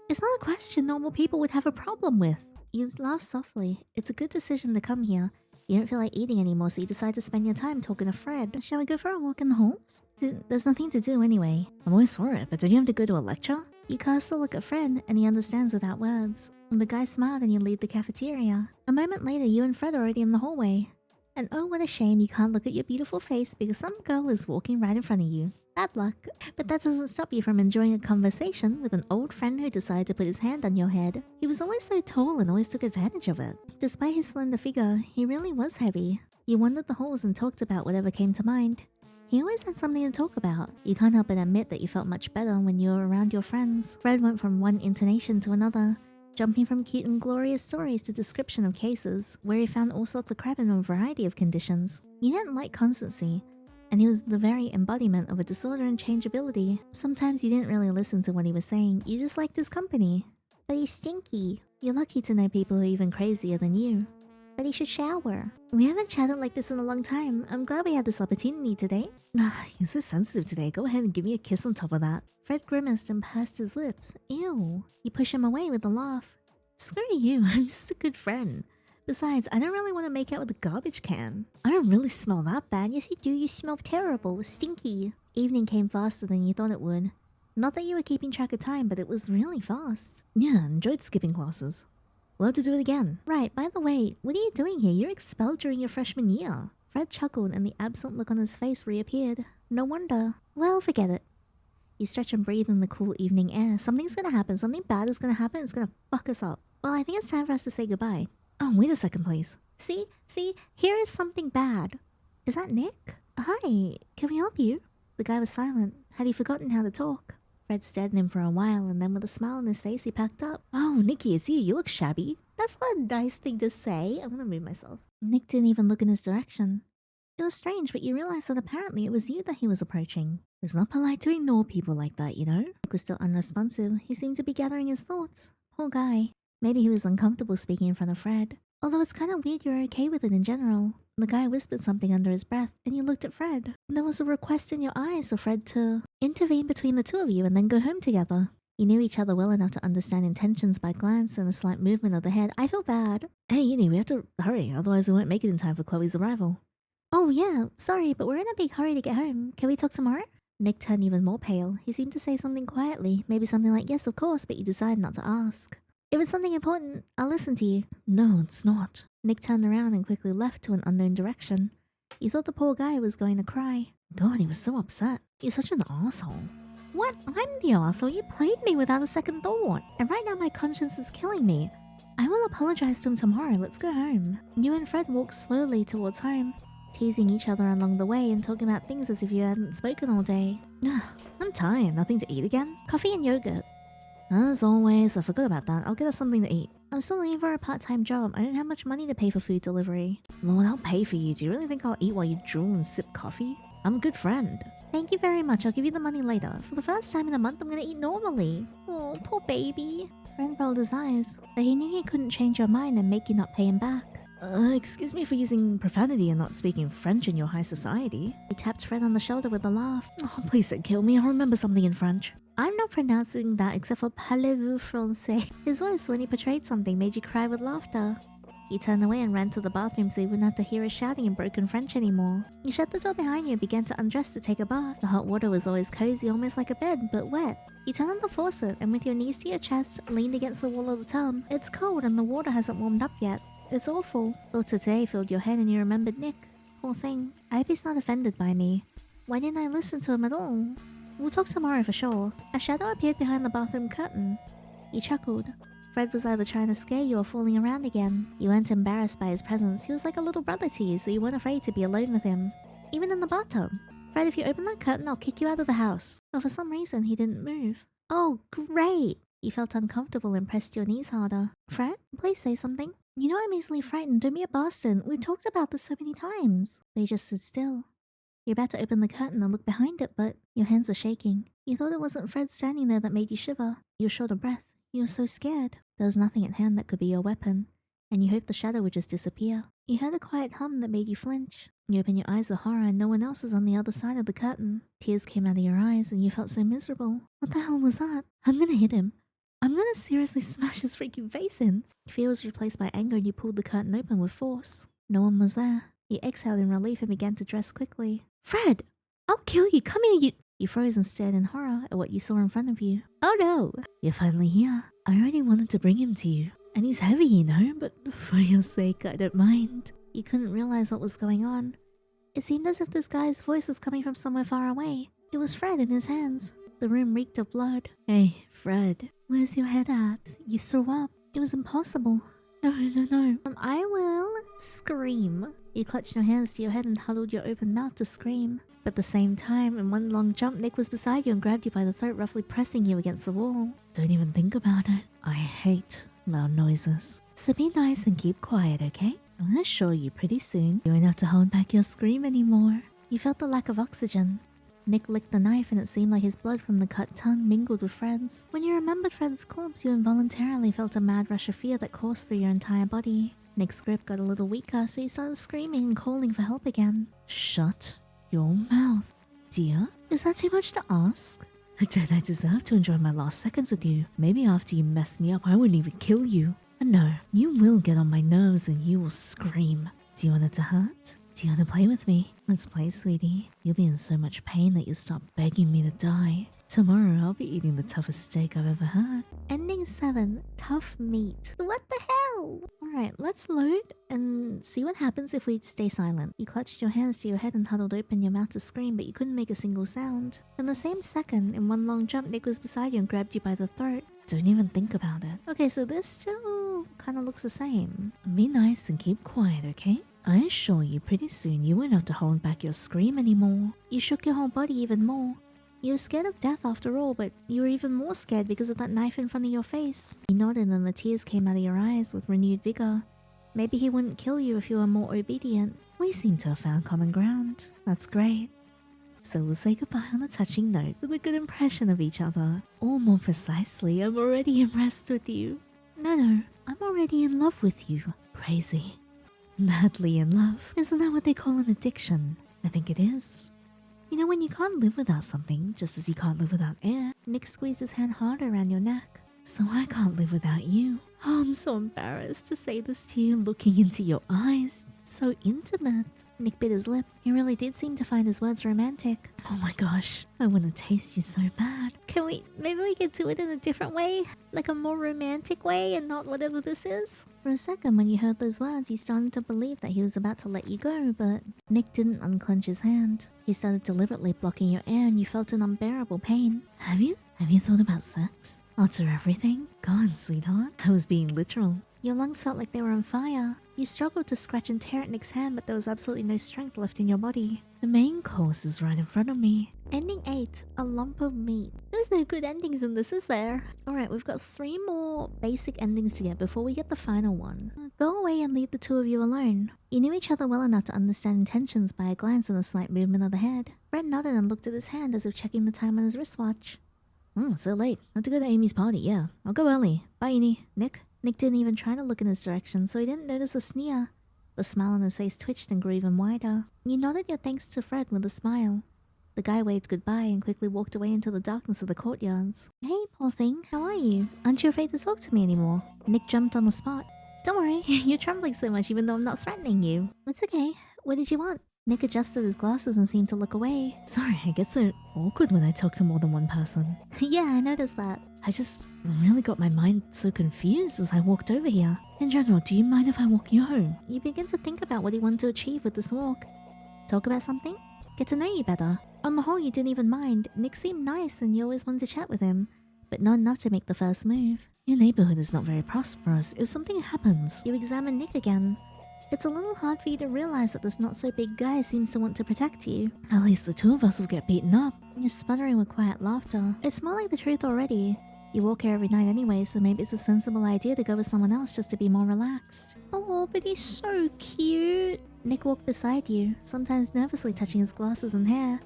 It's not a question normal people would have a problem with. You laugh softly. It's a good decision to come here. You don't feel like eating anymore, so you decide to spend your time talking to Fred. Shall we go for a walk in the halls? There's nothing to do anyway. I'm always for it, but don't you have to go to a lecture? You cast a look at Fred, and he understands without words. The guy smiled and you leave the cafeteria. A moment later, you and Fred are already in the hallway. And oh, what a shame you can't look at your beautiful face because some girl is walking right in front of you. Bad luck. But that doesn't stop you from enjoying a conversation with an old friend who decided to put his hand on your head. He was always so tall and always took advantage of it. Despite his slender figure, he really was heavy. You wandered the halls and talked about whatever came to mind. He always had something to talk about. You can't help but admit that you felt much better when you were around your friends. Fred went from one intonation to another, jumping from cute and glorious stories to description of cases, where he found all sorts of crap in a variety of conditions. You didn't like constancy, and he was the very embodiment of a disorder and changeability. Sometimes you didn't really listen to what he was saying, you just liked his company. But he's stinky. You're lucky to know people who are even crazier than you. But he should shower. We haven't chatted like this in a long time. I'm glad we had this opportunity today. You're so sensitive today. Go ahead and give me a kiss on top of that. Fred grimaced and pursed his lips. Ew. You push him away with a laugh. Screw you, I'm just a good friend. Besides, I don't really want to make out with a garbage can. I don't really smell that bad. Yes, you do. You smell terrible. Stinky. Evening came faster than you thought it would. Not that you were keeping track of time, but it was really fast. Yeah, enjoyed skipping classes. We'll have to do it again. Right, by the way, what are you doing here? You're expelled during your freshman year. Fred chuckled and the absent look on his face reappeared. No wonder. Well, forget it. You stretch and breathe in the cool evening air. Something's gonna happen. Something bad is gonna happen. It's gonna fuck us up. Well, I think it's time for us to say goodbye. Oh, wait a second, please. See, here is something bad. Is that Nick? Hi, can we help you? The guy was silent. Had he forgotten how to talk? Fred stared at him for a while, and then with a smile on his face, he packed up. Oh, Nicky, it's you. You look shabby. That's not a nice thing to say. I'm gonna move myself. Nick didn't even look in his direction. It was strange, but you realized that apparently it was you that he was approaching. It's not polite to ignore people like that, you know? Nick was still unresponsive. He seemed to be gathering his thoughts. Poor guy. Maybe he was uncomfortable speaking in front of Fred. Although it's kind of weird you're okay with it in general. The guy whispered something under his breath, and you looked at Fred. There was a request in your eyes for Fred to intervene between the two of you and then go home together. You knew each other well enough to understand intentions by glance and a slight movement of the head. I feel bad. Hey, Yinny, we have to hurry, otherwise we won't make it in time for Chloe's arrival. Oh yeah, sorry, but we're in a big hurry to get home. Can we talk tomorrow? Nick turned even more pale. He seemed to say something quietly, maybe something like yes, of course, but you decided not to ask. If it's something important, I'll listen to you. No, it's not. Nick turned around and quickly left to an unknown direction. You thought the poor guy was going to cry. God, he was so upset. You're such an asshole. What? I'm the asshole. You played me without a second thought. And right now my conscience is killing me. I will apologize to him tomorrow. Let's go home. You and Fred walked slowly towards home, teasing each other along the way and talking about things as if you hadn't spoken all day. Ugh, I'm tired. Nothing to eat again? Coffee and yogurt. As always, I forgot about that. I'll get us something to eat. I'm still looking for a part-time job. I don't have much money to pay for food delivery. Lord, I'll pay for you. Do you really think I'll eat while you drool and sip coffee? I'm a good friend. Thank you very much. I'll give you the money later. For the first time in a month, I'm gonna eat normally. Oh, poor baby. Friend rolled his eyes, but he knew he couldn't change your mind and make you not pay him back. Excuse me for using profanity and not speaking French in your high society. He tapped Fred on the shoulder with a laugh. Oh, please don't kill me. I'll remember something in French. I'm not pronouncing that except for parlez-vous français. His voice when he portrayed something made you cry with laughter. He turned away and ran to the bathroom so he wouldn't have to hear us shouting in broken French anymore. You shut the door behind you and began to undress to take a bath. The hot water was always cozy, almost like a bed, but wet. You turned on the faucet and with your knees to your chest, leaned against the wall of the tub. It's cold and the water hasn't warmed up yet. It's awful. Thoughts of today filled your head and you remembered Nick. Poor thing. I hope he's not offended by me. Why didn't I listen to him at all? We'll talk tomorrow for sure. A shadow appeared behind the bathroom curtain. You chuckled. Fred was either trying to scare you or fooling around again. You weren't embarrassed by his presence. He was like a little brother to you, so you weren't afraid to be alone with him. Even in the bathtub. Fred, if you open that curtain, I'll kick you out of the house. But for some reason, he didn't move. Oh, great! You felt uncomfortable and pressed your knees harder. Fred, please say something. You know I'm easily frightened. Don't be a bastard. We've talked about this so many times. They just stood still. You're about to open the curtain and look behind it, but your hands were shaking. You thought it wasn't Fred standing there that made you shiver. You were short of breath. You were so scared. There was nothing at hand that could be your weapon, and you hoped the shadow would just disappear. You heard a quiet hum that made you flinch. You opened your eyes with horror and no one else is on the other side of the curtain. Tears came out of your eyes and you felt so miserable. What the hell was that? I'm gonna hit him. I'm gonna seriously smash his freaking face in. Fear was replaced by anger and you pulled the curtain open with force. No one was there. You exhaled in relief and began to dress quickly. Fred! I'll kill you! Come here, you... You froze and stared in horror at what you saw in front of you. Oh no! You're finally here. I already wanted to bring him to you. And he's heavy, you know, but for your sake, I don't mind. You couldn't realize what was going on. It seemed as if this guy's voice was coming from somewhere far away. It was Fred in his hands. The room reeked of blood. Hey, Fred, where's your head at? You threw up. It was impossible. No. I will scream. You clutched your hands to your head and huddled your open mouth to scream. But at the same time, in one long jump, Nick was beside you and grabbed you by the throat, roughly pressing you against the wall. Don't even think about it. I hate loud noises. So be nice and keep quiet, okay? I'll assure you pretty soon you won't have to hold back your scream anymore. You felt the lack of oxygen. Nick licked the knife and it seemed like his blood from the cut tongue mingled with Fred's. When you remembered Fred's corpse, you involuntarily felt a mad rush of fear that coursed through your entire body. Nick's grip got a little weaker, so you started screaming and calling for help again. Shut your mouth, dear. Is that too much to ask? Don't I deserve to enjoy my last seconds with you? Maybe after you mess me up, I wouldn't even kill you. And no, you will get on my nerves and you will scream. Do you want it to hurt? Do you want to play with me? Let's play, sweetie. You'll be in so much pain that you'll stop begging me to die. Tomorrow, I'll be eating the toughest steak I've ever had. Ending 7. Tough meat. What the hell? Alright, let's load and see what happens if we stay silent. You clutched your hands to your head and huddled open your mouth to scream, but you couldn't make a single sound. In the same second, in one long jump, Nick was beside you and grabbed you by the throat. Don't even think about it. Okay, so this still kind of looks the same. Be nice and keep quiet, okay? I assure you pretty soon you won't have to hold back your scream anymore. You shook your whole body even more. You were scared of death after all, but you were even more scared because of that knife in front of your face. You nodded and the tears came out of your eyes with renewed vigor. Maybe he wouldn't kill you if you were more obedient. We seem to have found common ground. That's great. So we'll say goodbye on a touching note with a good impression of each other. Or more precisely, I'm already impressed with you. No, I'm already in love with you. Crazy. Madly in love. Isn't that what they call an addiction? I think it is. You know when you can't live without something, just as you can't live without air? Nick squeezed his hand harder around your neck. So I can't live without you. Oh, I'm so embarrassed to say this to you, looking into your eyes. So intimate. Nick bit his lip. He really did seem to find his words romantic. Oh my gosh, I want to taste you so bad. Maybe we could do it in a different way? Like a more romantic way and not whatever this is? For a second, when you heard those words, you started to believe that he was about to let you go, but Nick didn't unclench his hand. He started deliberately blocking your air and you felt an unbearable pain. Have you thought about sex? After everything? Go on, sweetheart. I was being literal. Your lungs felt like they were on fire. You struggled to scratch and tear at Nick's hand, but there was absolutely no strength left in your body. The main course is right in front of me. Ending 8. A lump of meat. There's no good endings in this, is there? Alright, we've got 3 more basic endings to get before we get the final one. Go away and leave the two of you alone. You knew each other well enough to understand intentions by a glance and a slight movement of the head. Brett nodded and looked at his hand as if checking the time on his wristwatch. So late. I have to go to Amy's party, yeah. I'll go early. Bye, Yandere. Nick? Nick didn't even try to look in his direction, so he didn't notice the sneer. The smile on his face twitched and grew even wider. You nodded your thanks to Fred with a smile. The guy waved goodbye and quickly walked away into the darkness of the courtyards. Hey, poor thing. How are you? Aren't you afraid to talk to me anymore? Nick jumped on the spot. Don't worry, you're trembling so much even though I'm not threatening you. It's okay. What did you want? Nick adjusted his glasses and seemed to look away. Sorry, I get so awkward when I talk to more than one person. Yeah, I noticed that. I just really got my mind so confused as I walked over here. In general, do you mind if I walk you home? You begin to think about what he wanted to achieve with this walk. Talk about something? Get to know you better. On the whole, you didn't even mind. Nick seemed nice and you always wanted to chat with him, but not enough to make the first move. Your neighborhood is not very prosperous. If something happens, you examine Nick again. It's a little hard for you to realize that this not-so-big guy seems to want to protect you. At least the two of us will get beaten up. You're sputtering with quiet laughter. It's more like the truth already. You walk here every night anyway, so maybe it's a sensible idea to go with someone else just to be more relaxed. Oh, but he's so cute. Nick walked beside you, sometimes nervously touching his glasses and hair.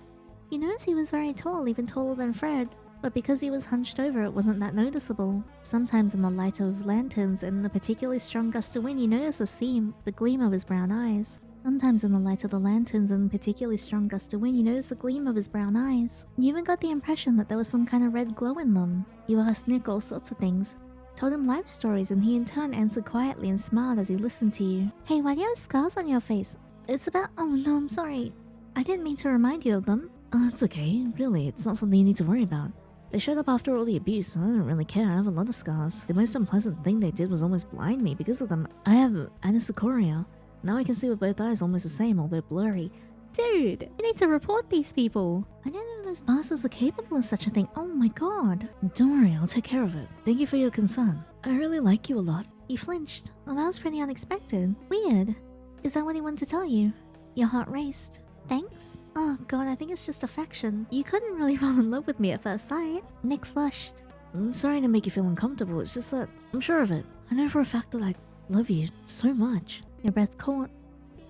You noticed he was very tall, even taller than Fred. But because he was hunched over, it wasn't that noticeable. Sometimes in the light of lanterns and a particularly strong gust of wind, you notice the gleam of his brown eyes. Sometimes in the light of the lanterns and particularly strong gust of wind, you notice the gleam of his brown eyes. You even got the impression that there was some kind of red glow in them. You asked Nick all sorts of things, told him life stories, and he in turn answered quietly and smiled as he listened to you. Hey, why do you have scars on your face? It's about— oh no, I'm sorry. I didn't mean to remind you of them. Oh, it's okay. Really, it's not something you need to worry about. They showed up after all the abuse, so I don't really care. I have a lot of scars. The most unpleasant thing they did was almost blind me because of them. I have anisocoria. Now I can see with both eyes almost the same, although blurry. Dude, you need to report these people. I didn't know those bastards were capable of such a thing. Oh my god. Don't worry, I'll take care of it. Thank you for your concern. I really like you a lot. You flinched. Well, that was pretty unexpected. Weird. Is that what he wanted to tell you? Your heart raced. Thanks? Oh god, I think it's just affection. You couldn't really fall in love with me at first sight. Nick flushed. I'm sorry to make you feel uncomfortable, it's just that I'm sure of it. I know for a fact that I love you so much. Your breath caught.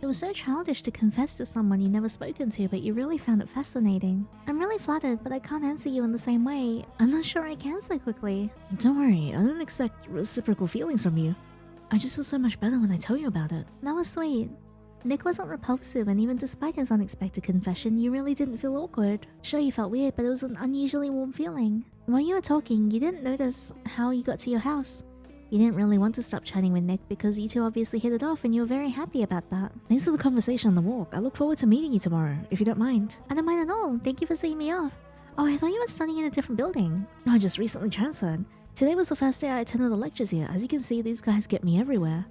It was so childish to confess to someone you'd never spoken to, but you really found it fascinating. I'm really flattered, but I can't answer you in the same way. I'm not sure I can so quickly. Don't worry, I don't expect reciprocal feelings from you. I just feel so much better when I tell you about it. That was sweet. Nick wasn't repulsive, and even despite his unexpected confession, you really didn't feel awkward. Sure, you felt weird, but it was an unusually warm feeling. While you were talking, you didn't notice how you got to your house. You didn't really want to stop chatting with Nick because you two obviously hit it off and you were very happy about that. Thanks for the conversation on the walk. I look forward to meeting you tomorrow, if you don't mind. I don't mind at all. Thank you for seeing me off. Oh, I thought you were studying in a different building. No, I just recently transferred. Today was the first day I attended the lectures here. As you can see, these guys get me everywhere.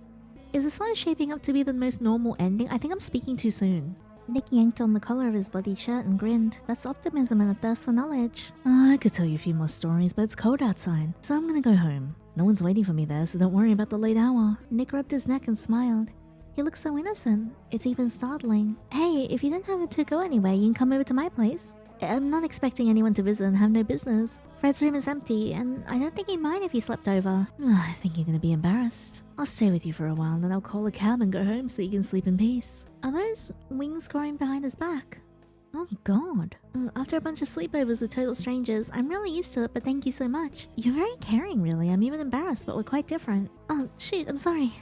Is this one shaping up to be the most normal ending? I think I'm speaking too soon. Nick yanked on the collar of his bloody shirt and grinned. That's optimism and a thirst for knowledge. I could tell you a few more stories, but it's cold outside, so I'm gonna go home. No one's waiting for me there, so don't worry about the late hour. Nick rubbed his neck and smiled. He looked so innocent. It's even startling. Hey, if you don't have to go anywhere, you can come over to my place. I'm not expecting anyone to visit and have no business. Fred's room is empty, and I don't think he'd mind if you slept over. I think you're gonna be embarrassed. I'll stay with you for a while, and then I'll call a cab and go home so you can sleep in peace. Are those wings growing behind his back? Oh god. After a bunch of sleepovers with total strangers, I'm really used to it, but thank you so much. You're very caring, really. I'm even embarrassed, but we're quite different. Oh, shoot, I'm sorry.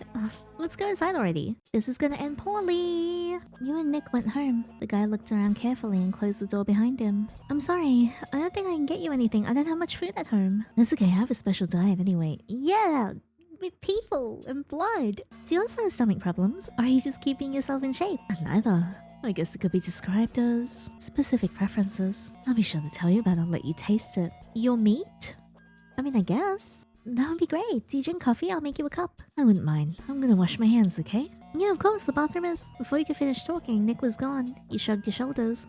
Let's go inside already. This is gonna end poorly. You and Nick went home. The guy looked around carefully and closed the door behind him. I'm sorry. I don't think I can get you anything. I don't have much food at home. That's okay. I have a special diet anyway. Yeah, with people and blood. Do you also have stomach problems? Or are you just keeping yourself in shape? Neither. I guess it could be described as specific preferences. I'll be sure to tell you about it. I'll let you taste it. Your meat? I mean, I guess. That would be great. Do you drink coffee? I'll make you a cup. I wouldn't mind. I'm gonna wash my hands, okay? Yeah, of course. The bathroom is. Before you could finish talking, Nick was gone. You shrugged your shoulders.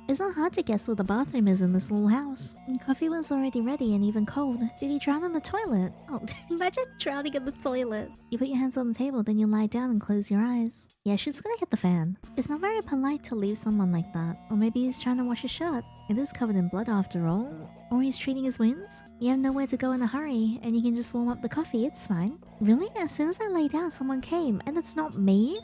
It's not hard to guess where the bathroom is in this little house. Coffee was already ready and even cold. Did he drown in the toilet? Oh, imagine drowning in the toilet. You put your hands on the table, then you lie down and close your eyes. Yeah, she's gonna hit the fan. It's not very polite to leave someone like that. Or maybe he's trying to wash his shirt. It is covered in blood after all. Or he's treating his wounds. You have nowhere to go in a hurry, and you can just warm up the coffee, it's fine. Really? As soon as I lay down, someone came, and it's not me?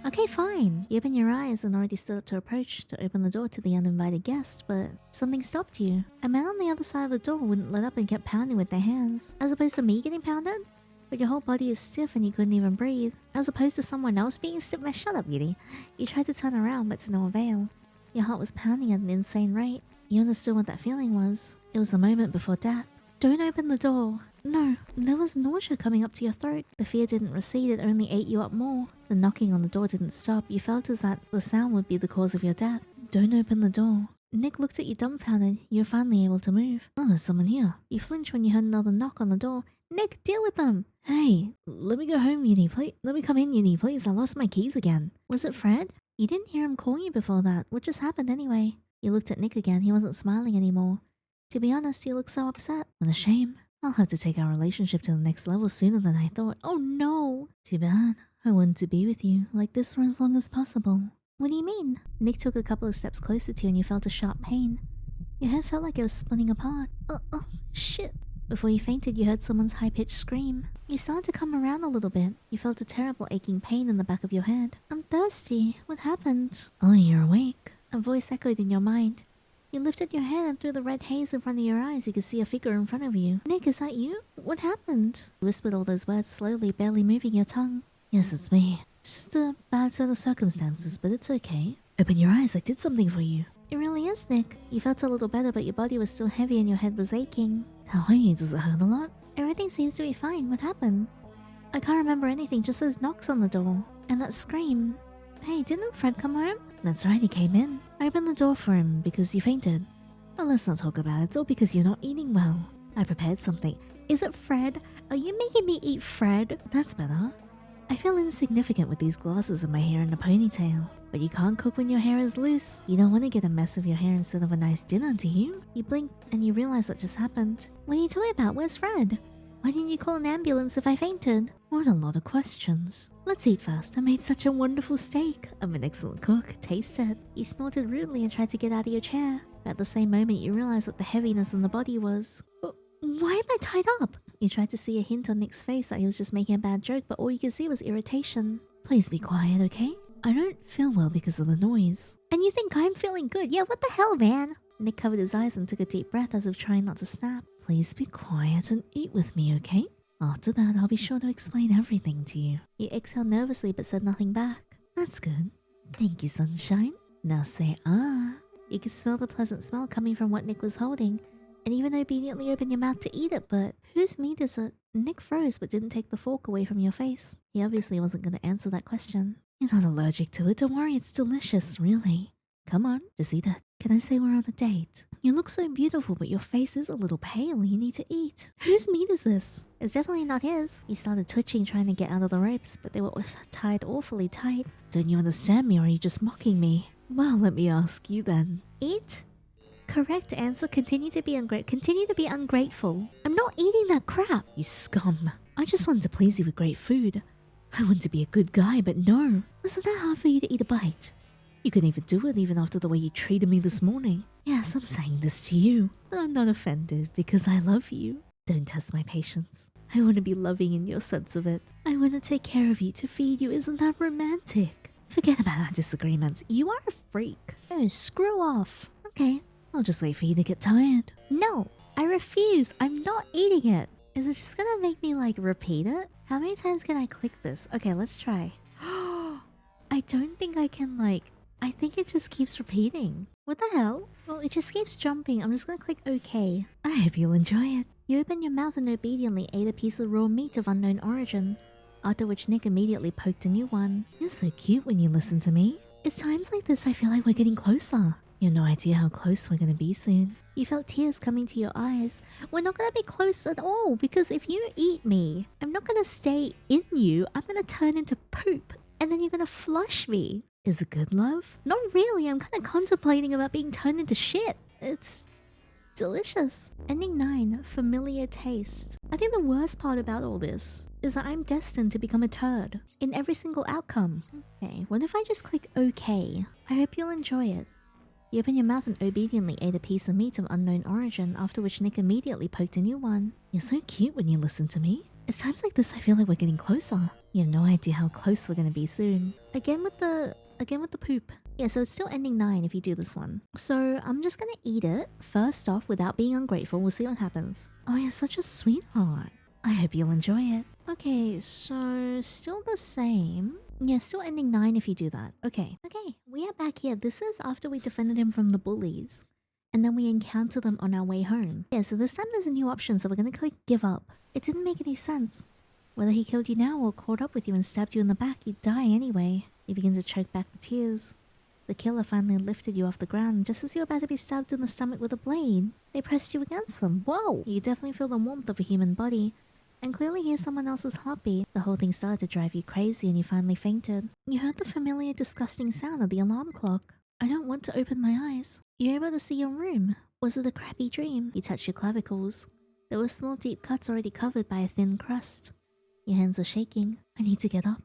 Okay, fine. You open your eyes and already stood up to approach to open the door to the uninvited guest, but something stopped you. A man on the other side of the door wouldn't let up and kept pounding with their hands. As opposed to me getting pounded? But your whole body is stiff and you couldn't even breathe. As opposed to someone else being stiff. Man, shut up, Yiddy. You tried to turn around, but to no avail. Your heart was pounding at an insane rate. You understood what that feeling was. It was the moment before death. Don't open the door. No, there was nausea coming up to your throat. The fear didn't recede, it only ate you up more. The knocking on the door didn't stop. You felt as that the sound would be the cause of your death. Don't open the door. Nick looked at you dumbfounded. You were finally able to move. Oh, there's someone here. You flinched when you heard another knock on the door. Nick, deal with them! Hey, let me go home, Yinny, please. Let me come in, Yinny, please. I lost my keys again. Was it Fred? You didn't hear him call you before that. What just happened anyway? You looked at Nick again. He wasn't smiling anymore. To be honest, he looked so upset. What a shame. I'll have to take our relationship to the next level sooner than I thought. Oh no! Too bad. I wanted to be with you like this for as long as possible. What do you mean? Nick took a couple of steps closer to you and you felt a sharp pain. Your head felt like it was splitting apart. Oh, shit. Before you fainted, you heard someone's high-pitched scream. You started to come around a little bit. You felt a terrible aching pain in the back of your head. I'm thirsty. What happened? Oh, you're awake. A voice echoed in your mind. You lifted your head and through the red haze in front of your eyes, you could see a figure in front of you. Nick, is that you? What happened? You whispered all those words slowly, barely moving your tongue. Yes, it's me. It's just a bad set of circumstances, but it's okay. Open your eyes, I did something for you. It really is, Nick. You felt a little better, but your body was still heavy and your head was aching. How are you? Does it hurt a lot? Everything seems to be fine. What happened? I can't remember anything, just those knocks on the door. And that scream. Hey, didn't Fred come home? That's right, he came in. I opened the door for him because you fainted. Well, let's not talk about it. It's all because you're not eating well. I prepared something. Is it Fred? Are you making me eat Fred? That's better. I feel insignificant with these glasses in my hair and a ponytail. But you can't cook when your hair is loose. You don't want to get a mess of your hair instead of a nice dinner, do you? You blink and you realize what just happened. What are you talking about? Where's Fred? Why didn't you call an ambulance if I fainted? What a lot of questions. Let's eat first. I made such a wonderful steak. I'm an excellent cook. Taste it. You snorted rudely and tried to get out of your chair. But at the same moment, you realized what the heaviness in the body was. Why am I tied up? You tried to see a hint on Nick's face that he was just making a bad joke, but all you could see was irritation. Please be quiet, okay? I don't feel well because of the noise. And you think I'm feeling good? Yeah, what the hell, man? Nick covered his eyes and took a deep breath as if trying not to snap. Please be quiet and eat with me, okay? After that, I'll be sure to explain everything to you. You exhaled nervously but said nothing back. That's good. Thank you, sunshine. Now say ah. You could smell the pleasant smell coming from what Nick was holding, and even obediently opened your mouth to eat it, but whose meat is it? Nick froze but didn't take the fork away from your face. He obviously wasn't going to answer that question. You're not allergic to it, don't worry, it's delicious, really. Come on, just eat it. Can I say we're on a date? You look so beautiful, but your face is a little pale. You need to eat. Whose meat is this? It's definitely not his. He started twitching, trying to get out of the ropes, but they were tied awfully tight. Don't you understand me, or are you just mocking me? Well, let me ask you then. Eat? Correct answer. Continue to be ungrateful. I'm not eating that crap. You scum. I just wanted to please you with great food. I wanted to be a good guy, but no. Wasn't that hard for you to eat a bite? You couldn't even do it even after the way you treated me this morning. Yes, I'm saying this to you, but I'm not offended because I love you. Don't test my patience. I want to be loving in your sense of it. I want to take care of you, to feed you. Isn't that romantic? Forget about our disagreements. You are a freak. Oh, screw off. Okay, I'll just wait for you to get tired. No, I refuse. I'm not eating it. Is it just gonna make me like repeat it? How many times can I click this? Okay, let's try. I don't think I can I think it just keeps repeating. What the hell? Well, it just keeps jumping. I'm just gonna click OK. I hope you'll enjoy it. You opened your mouth and obediently ate a piece of raw meat of unknown origin, after which Nick immediately poked a new one. You're so cute when you listen to me. It's times like this I feel like we're getting closer. You have no idea how close we're gonna be soon. You felt tears coming to your eyes. We're not gonna be close at all, because if you eat me, I'm not gonna stay in you. I'm gonna turn into poop, and then you're gonna flush me. Is it good, love? Not really. I'm kind of contemplating about being turned into shit. It's delicious. Ending 9, familiar taste. I think the worst part about all this is that I'm destined to become a turd in every single outcome. Okay, what if I just click OK? I hope you'll enjoy it. You open your mouth and obediently ate a piece of meat of unknown origin, after which Nick immediately poked a new one. You're so cute when you listen to me. It's times like this I feel like we're getting closer. You have no idea how close we're gonna be soon. Again with the poop. Yeah, so it's still ending 9 if you do this one. So I'm just gonna eat it first off without being ungrateful. We'll see what happens. Oh, you're such a sweetheart. I hope you'll enjoy it. Okay, so still the same. Yeah, still ending 9 if you do that. Okay, we are back here. This is after we defended him from the bullies, and then we encounter them on our way home. Yeah, so this time there's a new option, so we're gonna click give up. It didn't make any sense. Whether he killed you now or caught up with you and stabbed you in the back, you'd die anyway. You begin to choke back the tears. The killer finally lifted you off the ground, and just as you were about to be stabbed in the stomach with a blade, they pressed you against them. Whoa! You definitely feel the warmth of a human body, and clearly hear someone else's heartbeat. The whole thing started to drive you crazy and you finally fainted. You heard the familiar disgusting sound of the alarm clock. I don't want to open my eyes. You're able to see your room. Was it a crappy dream? You touched your clavicles. There were small deep cuts already covered by a thin crust. Your hands are shaking. I need to get up.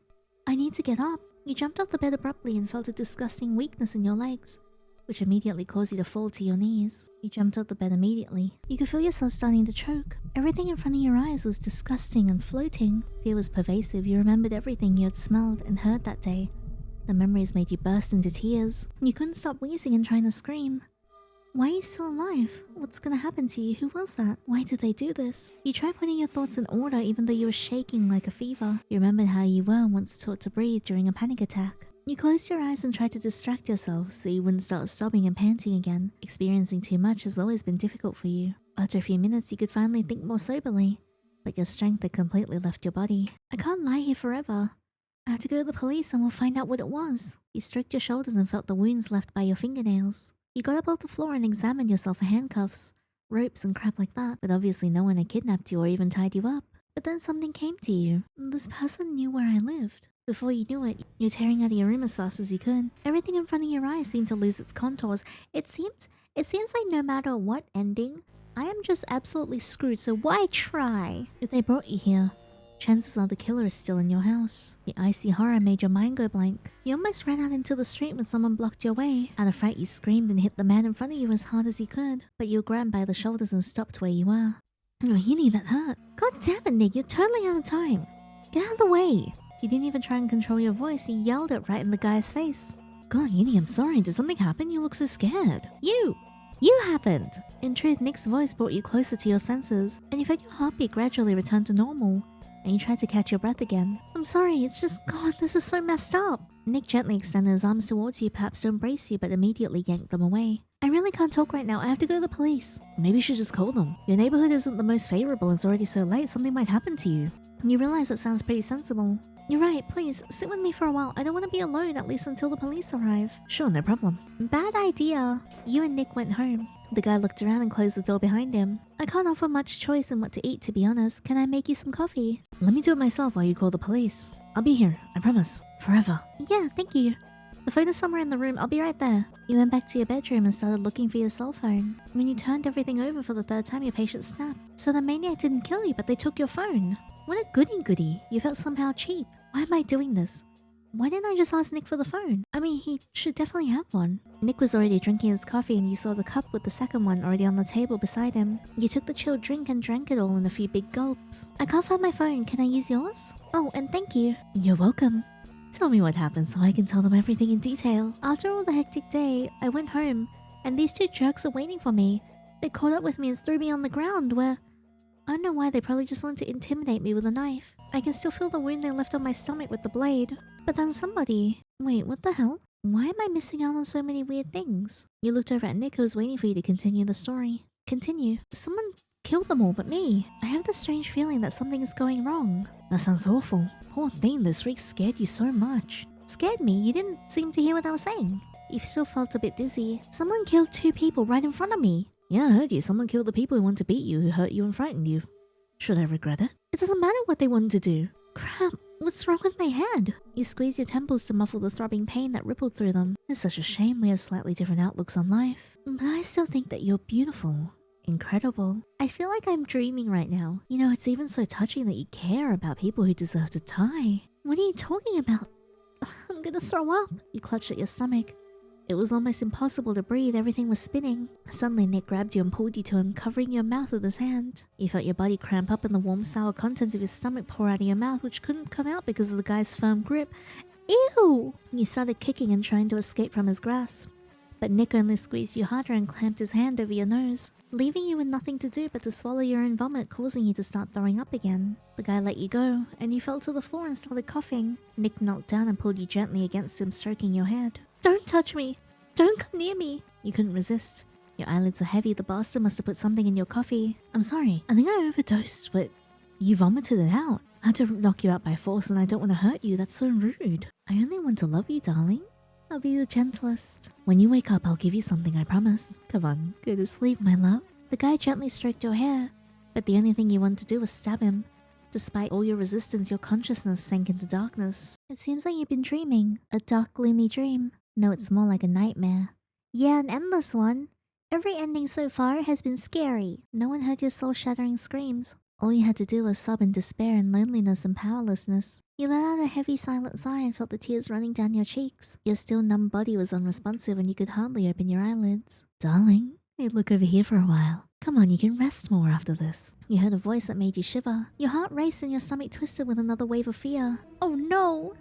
I need to get up. You jumped off the bed abruptly and felt a disgusting weakness in your legs, which immediately caused you to fall to your knees. You jumped off the bed immediately. You could feel yourself starting to choke. Everything in front of your eyes was disgusting and floating. Fear was pervasive. You remembered everything you had smelled and heard that day. The memories made you burst into tears. You couldn't stop wheezing and trying to scream. Why are you still alive? What's gonna happen to you? Who was that? Why did they do this? You tried putting your thoughts in order even though you were shaking like a fever. You remembered how you were once taught to breathe during a panic attack. You closed your eyes and tried to distract yourself so you wouldn't start sobbing and panting again. Experiencing too much has always been difficult for you. After a few minutes, you could finally think more soberly, but your strength had completely left your body. I can't lie here forever. I have to go to the police and we'll find out what it was. You stroked your shoulders and felt the wounds left by your fingernails. You got up off the floor and examined yourself for handcuffs, ropes and crap like that, but obviously no one had kidnapped you or even tied you up. But then something came to you. This person knew where I lived. Before you knew it, you're tearing out of your room as fast as you could. Everything in front of your eyes seemed to lose its contours. It seems like no matter what ending, I am just absolutely screwed, so why try? If they brought you here, chances are the killer is still in your house. The icy horror made your mind go blank. You almost ran out into the street when someone blocked your way. Out of fright, you screamed and hit the man in front of you as hard as you could, but you were grabbed by the shoulders and stopped where you were. Oh, Yinny, that hurt. God damn it, Nick, you're totally out of time. Get out of the way. You didn't even try and control your voice, you yelled it right in the guy's face. God, Yinny, I'm sorry, did something happen? You look so scared. You happened! In truth, Nick's voice brought you closer to your senses, and you felt your heartbeat gradually return to normal, and you tried to catch your breath again. I'm sorry, it's just, God, this is so messed up. Nick gently extended his arms towards you, perhaps to embrace you, but immediately yanked them away. I really can't talk right now, I have to go to the police. Maybe you should just call them. Your neighborhood isn't the most favorable, it's already so late, something might happen to you. You realize that sounds pretty sensible. You're right, please, sit with me for a while. I don't want to be alone, at least until the police arrive. Sure, no problem. Bad idea. You and Nick went home. The guy looked around and closed the door behind him. I can't offer much choice in what to eat, to be honest. Can I make you some coffee? Let me do it myself while you call the police. I'll be here, I promise. Forever. Yeah, thank you. The phone is somewhere in the room, I'll be right there. You went back to your bedroom and started looking for your cell phone. When you turned everything over for the third time, your patient snapped. So the maniac didn't kill you, but they took your phone. What a goody-goody. You felt somehow cheap. Why am I doing this? Why didn't I just ask Nick for the phone? I mean, he should definitely have one. Nick was already drinking his coffee and you saw the cup with the second one already on the table beside him. You took the chilled drink and drank it all in a few big gulps. I can't find my phone, can I use yours? Oh, and thank you. You're welcome. Tell me what happened so I can tell them everything in detail. After all the hectic day, I went home, and these two jerks are waiting for me. They caught up with me and threw me on the ground where... I don't know why, they probably just wanted to intimidate me with a knife. I can still feel the wound they left on my stomach with the blade. But then somebody... Wait, what the hell? Why am I missing out on so many weird things? You looked over at Nick who was waiting for you to continue the story. Continue. Someone killed them all but me. I have this strange feeling that something is going wrong. That sounds awful. Poor thing, this freak scared you so much. Scared me? You didn't seem to hear what I was saying. You still felt a bit dizzy. Someone killed two people right in front of me. Yeah, I heard you. Someone killed the people who wanted to beat you, who hurt you and frightened you. Should I regret it? It doesn't matter what they wanted to do. Crap, what's wrong with my head? You squeezed your temples to muffle the throbbing pain that rippled through them. It's such a shame we have slightly different outlooks on life. But I still think that you're beautiful. Incredible. I feel like I'm dreaming right now. You know, it's even so touching that you care about people who deserve to die. What are you talking about? I'm gonna throw up. You clutched at your stomach. It was almost impossible to breathe, everything was spinning. Suddenly Nick grabbed you and pulled you to him, covering your mouth with his hand. You felt your body cramp up and the warm, sour contents of your stomach pour out of your mouth, which couldn't come out because of the guy's firm grip. Ew! You started kicking and trying to escape from his grasp. But Nick only squeezed you harder and clamped his hand over your nose, leaving you with nothing to do but to swallow your own vomit, causing you to start throwing up again. The guy let you go, and you fell to the floor and started coughing. Nick knelt down and pulled you gently against him, stroking your head. Don't touch me! Don't come near me! You couldn't resist. Your eyelids are heavy, the bastard must have put something in your coffee. I'm sorry, I think I overdosed, but you vomited it out. I had to knock you out by force and I don't want to hurt you, that's so rude. I only want to love you, darling. I'll be the gentlest. When you wake up, I'll give you something, I promise. Come on, go to sleep, my love. The guy gently stroked your hair, but the only thing you wanted to do was stab him. Despite all your resistance, your consciousness sank into darkness. It seems like you've been dreaming. A dark, gloomy dream. No, it's more like a nightmare. Yeah, an endless one. Every ending so far has been scary. No one heard your soul-shattering screams. All you had to do was sob in despair and loneliness and powerlessness. You let out a heavy silent sigh and felt the tears running down your cheeks. Your still numb body was unresponsive and you could hardly open your eyelids. Darling, hey, look over here for a while. Come on, you can rest more after this. You heard a voice that made you shiver. Your heart raced and your stomach twisted with another wave of fear. Oh no!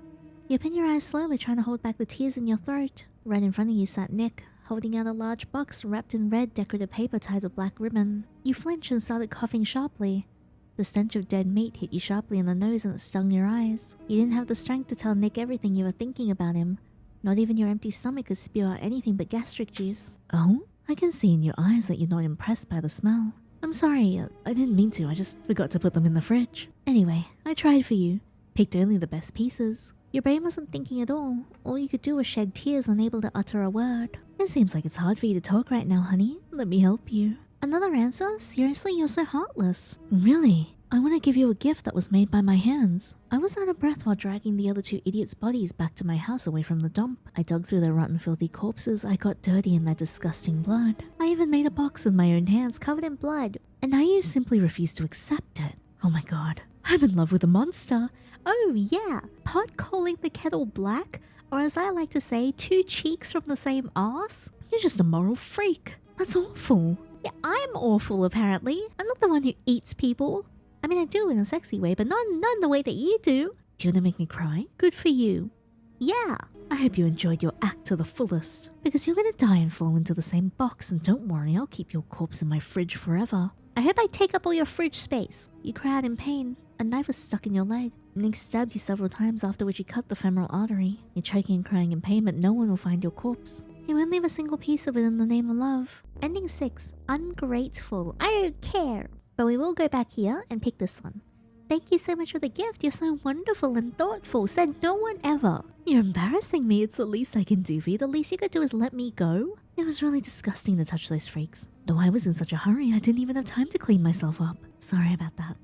You opened your eyes slowly, trying to hold back the tears in your throat. Right in front of you sat Nick, holding out a large box wrapped in red decorative paper tied with black ribbon. You flinched and started coughing sharply. The stench of dead meat hit you sharply in the nose and it stung your eyes. You didn't have the strength to tell Nick everything you were thinking about him. Not even your empty stomach could spew out anything but gastric juice. Oh? I can see in your eyes that you're not impressed by the smell. I'm sorry, I didn't mean to, I just forgot to put them in the fridge. Anyway, I tried for you. Picked only the best pieces. Your brain wasn't thinking at all. All you could do was shed tears, unable to utter a word. It seems like it's hard for you to talk right now, honey. Let me help you. Another answer? Seriously, you're so heartless. Really? I want to give you a gift that was made by my hands. I was out of breath while dragging the other two idiots' bodies back to my house away from the dump. I dug through their rotten, filthy corpses. I got dirty in their disgusting blood. I even made a box with my own hands covered in blood. And now you simply refuse to accept it. Oh my god. I'm in love with a monster. Oh yeah, pot calling the kettle black? Or as I like to say, two cheeks from the same arse? You're just a moral freak. That's awful. Yeah, I'm awful apparently. I'm not the one who eats people. I mean, I do in a sexy way, but not in the way that you do. Do you want to make me cry? Good for you. Yeah. I hope you enjoyed your act to the fullest. Because you're gonna die and fall into the same box, and don't worry, I'll keep your corpse in my fridge forever. I hope I take up all your fridge space. You cried in pain. A knife was stuck in your leg. Nick stabbed you several times, after which he cut the femoral artery. You're choking and crying in pain, but no one will find your corpse. He won't leave a single piece of it in the name of love. Ending 6. Ungrateful. I don't care. But we will go back here and pick this one. Thank you so much for the gift. You're so wonderful and thoughtful. Said no one ever. You're embarrassing me. It's the least I can do for you. The least you could do is let me go. It was really disgusting to touch those freaks. Though I was in such a hurry, I didn't even have time to clean myself up. Sorry about that.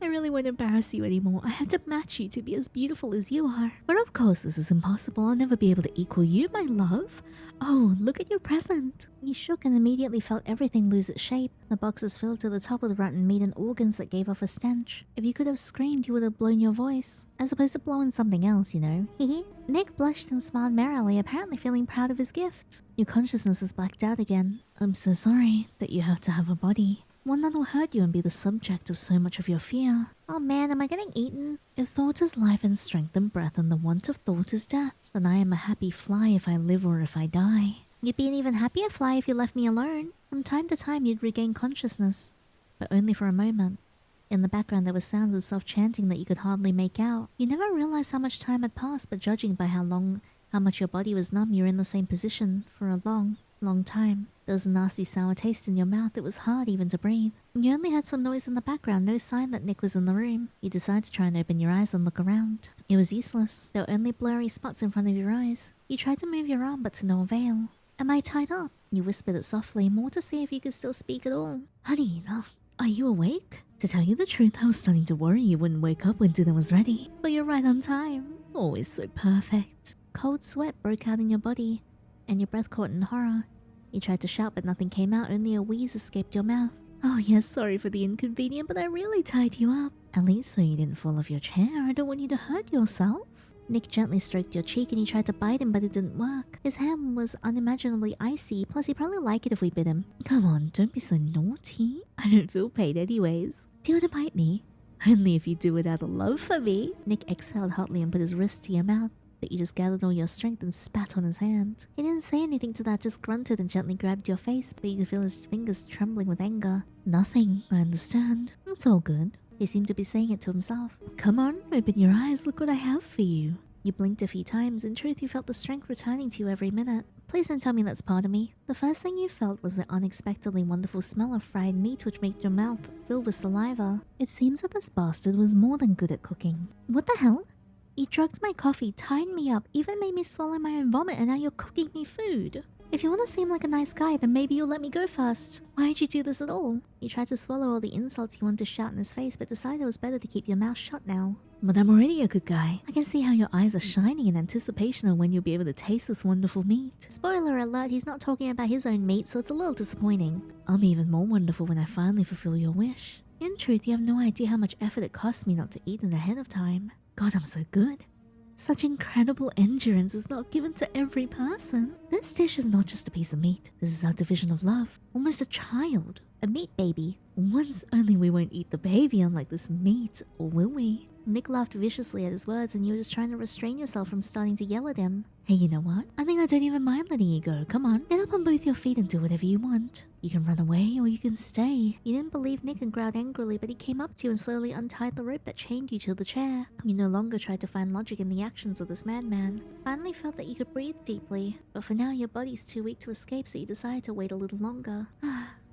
I really won't embarrass you anymore. I have to match you to be as beautiful as you are. But of course this is impossible. I'll never be able to equal you, my love. Oh, look at your present. You shook and immediately felt everything lose its shape. The boxes filled to the top with rotten meat and organs that gave off a stench. If you could have screamed, you would have blown your voice. As opposed to blowing something else, you know. Hehe. Nick blushed and smiled merrily, apparently feeling proud of his gift. Your consciousness is blacked out again. I'm so sorry that you have to have a body. One that will hurt you and be the subject of so much of your fear. Oh man, am I getting eaten? If thought is life and strength and breath, and the want of thought is death, then I am a happy fly if I live or if I die. You'd be an even happier fly if you left me alone. From time to time you'd regain consciousness, but only for a moment. In the background there were sounds of self-chanting that you could hardly make out. You never realized how much time had passed, but judging by how much your body was numb, you were in the same position for a long time. There was a nasty sour taste in your mouth. It was hard even to breathe. You only heard some noise in the background, no sign that Nick was in the room. You decided to try and open your eyes and look around. It was useless. There were only blurry spots in front of your eyes. You tried to move your arm, but to no avail. Am I tied up? You whispered it softly, more to see if you could still speak at all. Honey, are you awake? To tell you the truth, I was starting to worry you wouldn't wake up when dinner was ready. But you're right on time. Always so perfect. Cold sweat broke out in your body, and your breath caught in horror. You tried to shout, but nothing came out, only a wheeze escaped your mouth. Oh yes, sorry for the inconvenience, but I really tied you up. At least so you didn't fall off your chair. I don't want you to hurt yourself. Nick gently stroked your cheek and you tried to bite him, but it didn't work. His hand was unimaginably icy, plus he'd probably like it if we bit him. Come on, don't be so naughty. I don't feel pain anyways. Do you want to bite me? Only if you do it out of love for me. Nick exhaled hotly and put his wrist to your mouth, but you just gathered all your strength and spat on his hand. He didn't say anything to that, just grunted and gently grabbed your face, but you could feel his fingers trembling with anger. Nothing, I understand. It's all good. He seemed to be saying it to himself. Come on, open your eyes, look what I have for you. You blinked a few times. In truth, you felt the strength returning to you every minute. Please don't tell me that's part of me. The first thing you felt was the unexpectedly wonderful smell of fried meat which made your mouth fill with saliva. It seems that this bastard was more than good at cooking. What the hell? You drugged my coffee, tied me up, even made me swallow my own vomit, and now you're cooking me food. If you want to seem like a nice guy, then maybe you'll let me go first. Why'd you do this at all? You tried to swallow all the insults you wanted to shout in his face, but decided it was better to keep your mouth shut now. But I'm already a good guy. I can see how your eyes are shining in anticipation of when you'll be able to taste this wonderful meat. Spoiler alert, he's not talking about his own meat, so it's a little disappointing. I'll be even more wonderful when I finally fulfill your wish. In truth, you have no idea how much effort it cost me not to eat it ahead of time. God, I'm so good. Such incredible endurance is not given to every person. This dish is not just a piece of meat. This is our division of love. Almost a child. A meat baby. Once only we won't eat the baby unlike this meat, or will we? Nick laughed viciously at his words and you were just trying to restrain yourself from starting to yell at him. Hey, you know what? I think I don't even mind letting you go. Come on, get up on both your feet and do whatever you want. You can run away or you can stay. You didn't believe Nick and growled angrily, but he came up to you and slowly untied the rope that chained you to the chair. You no longer tried to find logic in the actions of this madman. Finally felt that you could breathe deeply, but for now your body's too weak to escape, so you decided to wait a little longer.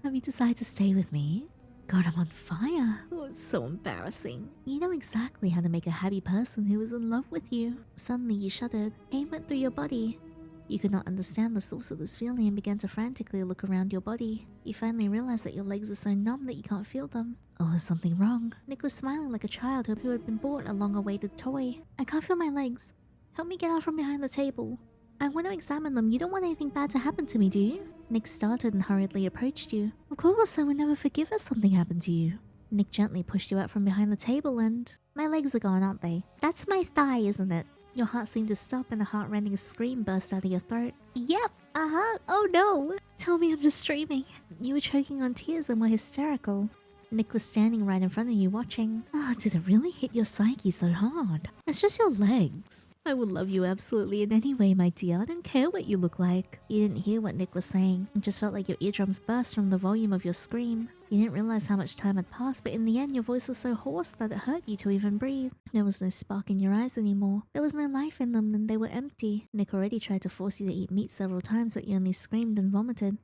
Have you decided to stay with me? God, I'm on fire. Oh, it's so embarrassing. You know exactly how to make a happy person who is in love with you. Suddenly you shuddered. Pain went through your body. You could not understand the source of this feeling and began to frantically look around your body. You finally realized that your legs are so numb that you can't feel them. Oh, is something wrong? Nick was smiling like a child who had been bought a long-awaited toy. I can't feel my legs. Help me get out from behind the table. I want to examine them. You don't want anything bad to happen to me, do you? Nick started and hurriedly approached you. Of course, I would never forgive if something happened to you. Nick gently pushed you out from behind the table and... My legs are gone, aren't they? That's my thigh, isn't it? Your heart seemed to stop and a heart-rending scream burst out of your throat. Yep, oh no! Tell me I'm just dreaming. You were choking on tears and were hysterical. Nick was standing right in front of you watching. Did it really hit your psyche so hard? It's just your legs. I will love you absolutely in any way, my dear. I don't care what you look like. You didn't hear what Nick was saying. It just felt like your eardrums burst from the volume of your scream. You didn't realize how much time had passed, but in the end your voice was so hoarse that it hurt you to even breathe. There was no spark in your eyes anymore. There was no life in them and they were empty. Nick already tried to force you to eat meat several times, but you only screamed and vomited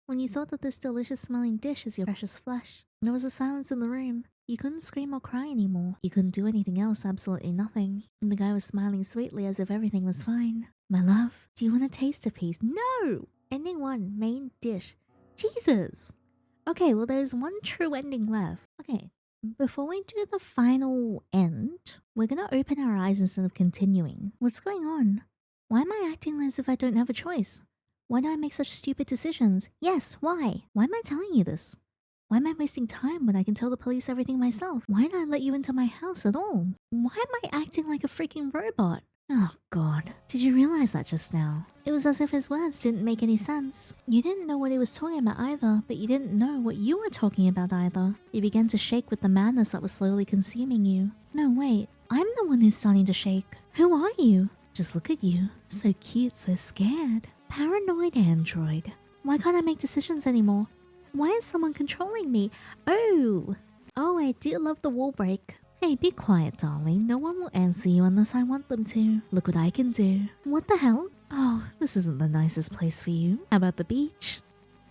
when you thought that this delicious smelling dish is your precious flesh. There was a silence in the room. You couldn't scream or cry anymore. You couldn't do anything else, absolutely nothing. And the guy was smiling sweetly as if everything was fine. My love, do you want a taste of peace? No! Ending 1, main dish. Jesus! Okay, well there's one true ending left. Okay, before we do the final end, we're gonna open our eyes instead of continuing. What's going on? Why am I acting as if I don't have a choice? Why do I make such stupid decisions? Yes, why? Why am I telling you this? Why am I wasting time when I can tell the police everything myself? Why did I let you into my house at all? Why am I acting like a freaking robot? Oh god, did you realize that just now? It was as if his words didn't make any sense. You didn't know what he was talking about either, but you didn't know what you were talking about either. You began to shake with the madness that was slowly consuming you. No, wait, I'm the one who's starting to shake. Who are you? Just look at you. So cute, so scared. Paranoid android. Why can't I make decisions anymore? Why is someone controlling me? Oh, I do love the wall break. Hey, be quiet, darling. No one will answer you unless I want them to. Look what I can do. What the hell? Oh, this isn't the nicest place for you. How about the beach?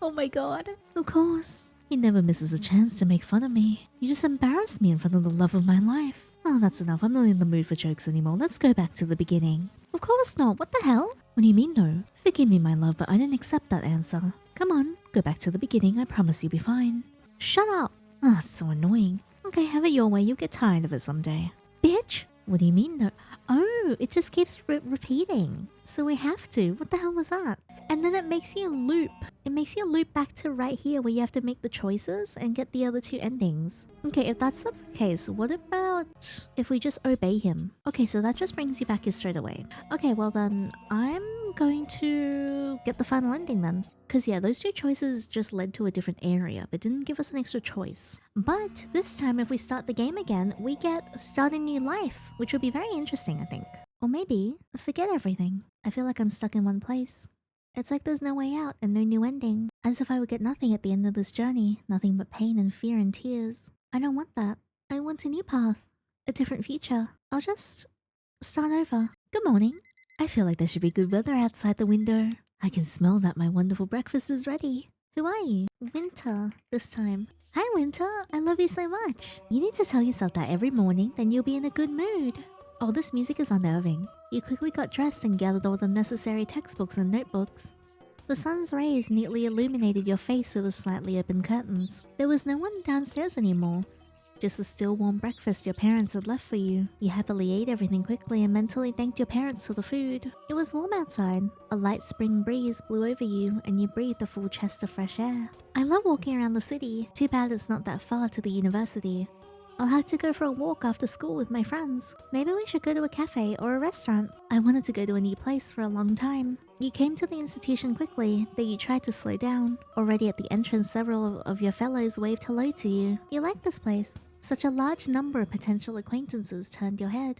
Oh my god. Of course. He never misses a chance to make fun of me. You just embarrass me in front of the love of my life. Oh, that's enough. I'm not in the mood for jokes anymore. Let's go back to the beginning. Of course not. What the hell? What do you mean no? Forgive me, my love, but I didn't accept that answer. Come on, go back to the beginning. I promise you'll be fine. Shut up. It's so annoying. Okay, have it your way. You'll get tired of it someday. Bitch? What do you mean no? Oh, it just keeps repeating. So we have to. What the hell was that? And then it makes you loop. It makes you loop back to right here where you have to make the choices and get the other two endings. Okay, if that's the case, what about if we just obey him? Okay, so that just brings you back here straight away. Okay, well then I'm going to get the final ending then. Because yeah, those two choices just led to a different area, but didn't give us an extra choice. But this time if we start the game again, we get start a new life, which would be very interesting, I think. Or maybe forget everything. I feel like I'm stuck in one place. It's like there's no way out and no new ending. As if I would get nothing at the end of this journey. Nothing but pain and fear and tears. I don't want that. I want a new path. A different future. I'll just start over. Good morning. I feel like there should be good weather outside the window. I can smell that my wonderful breakfast is ready. Who are you? Winter, this time. Hi Winter, I love you so much. You need to tell yourself that every morning, then you'll be in a good mood. Oh, this music is unnerving. You quickly got dressed and gathered all the necessary textbooks and notebooks. The sun's rays neatly illuminated your face through the slightly open curtains. There was no one downstairs anymore. Just a still warm breakfast your parents had left for you. You happily ate everything quickly and mentally thanked your parents for the food. It was warm outside. A light spring breeze blew over you and you breathed a full chest of fresh air. I love walking around the city. Too bad it's not that far to the university. I'll have to go for a walk after school with my friends. Maybe we should go to a cafe or a restaurant. I wanted to go to a new place for a long time. You came to the institution quickly, though you tried to slow down. Already at the entrance, several of your fellows waved hello to you. You like this place. Such a large number of potential acquaintances turned your head.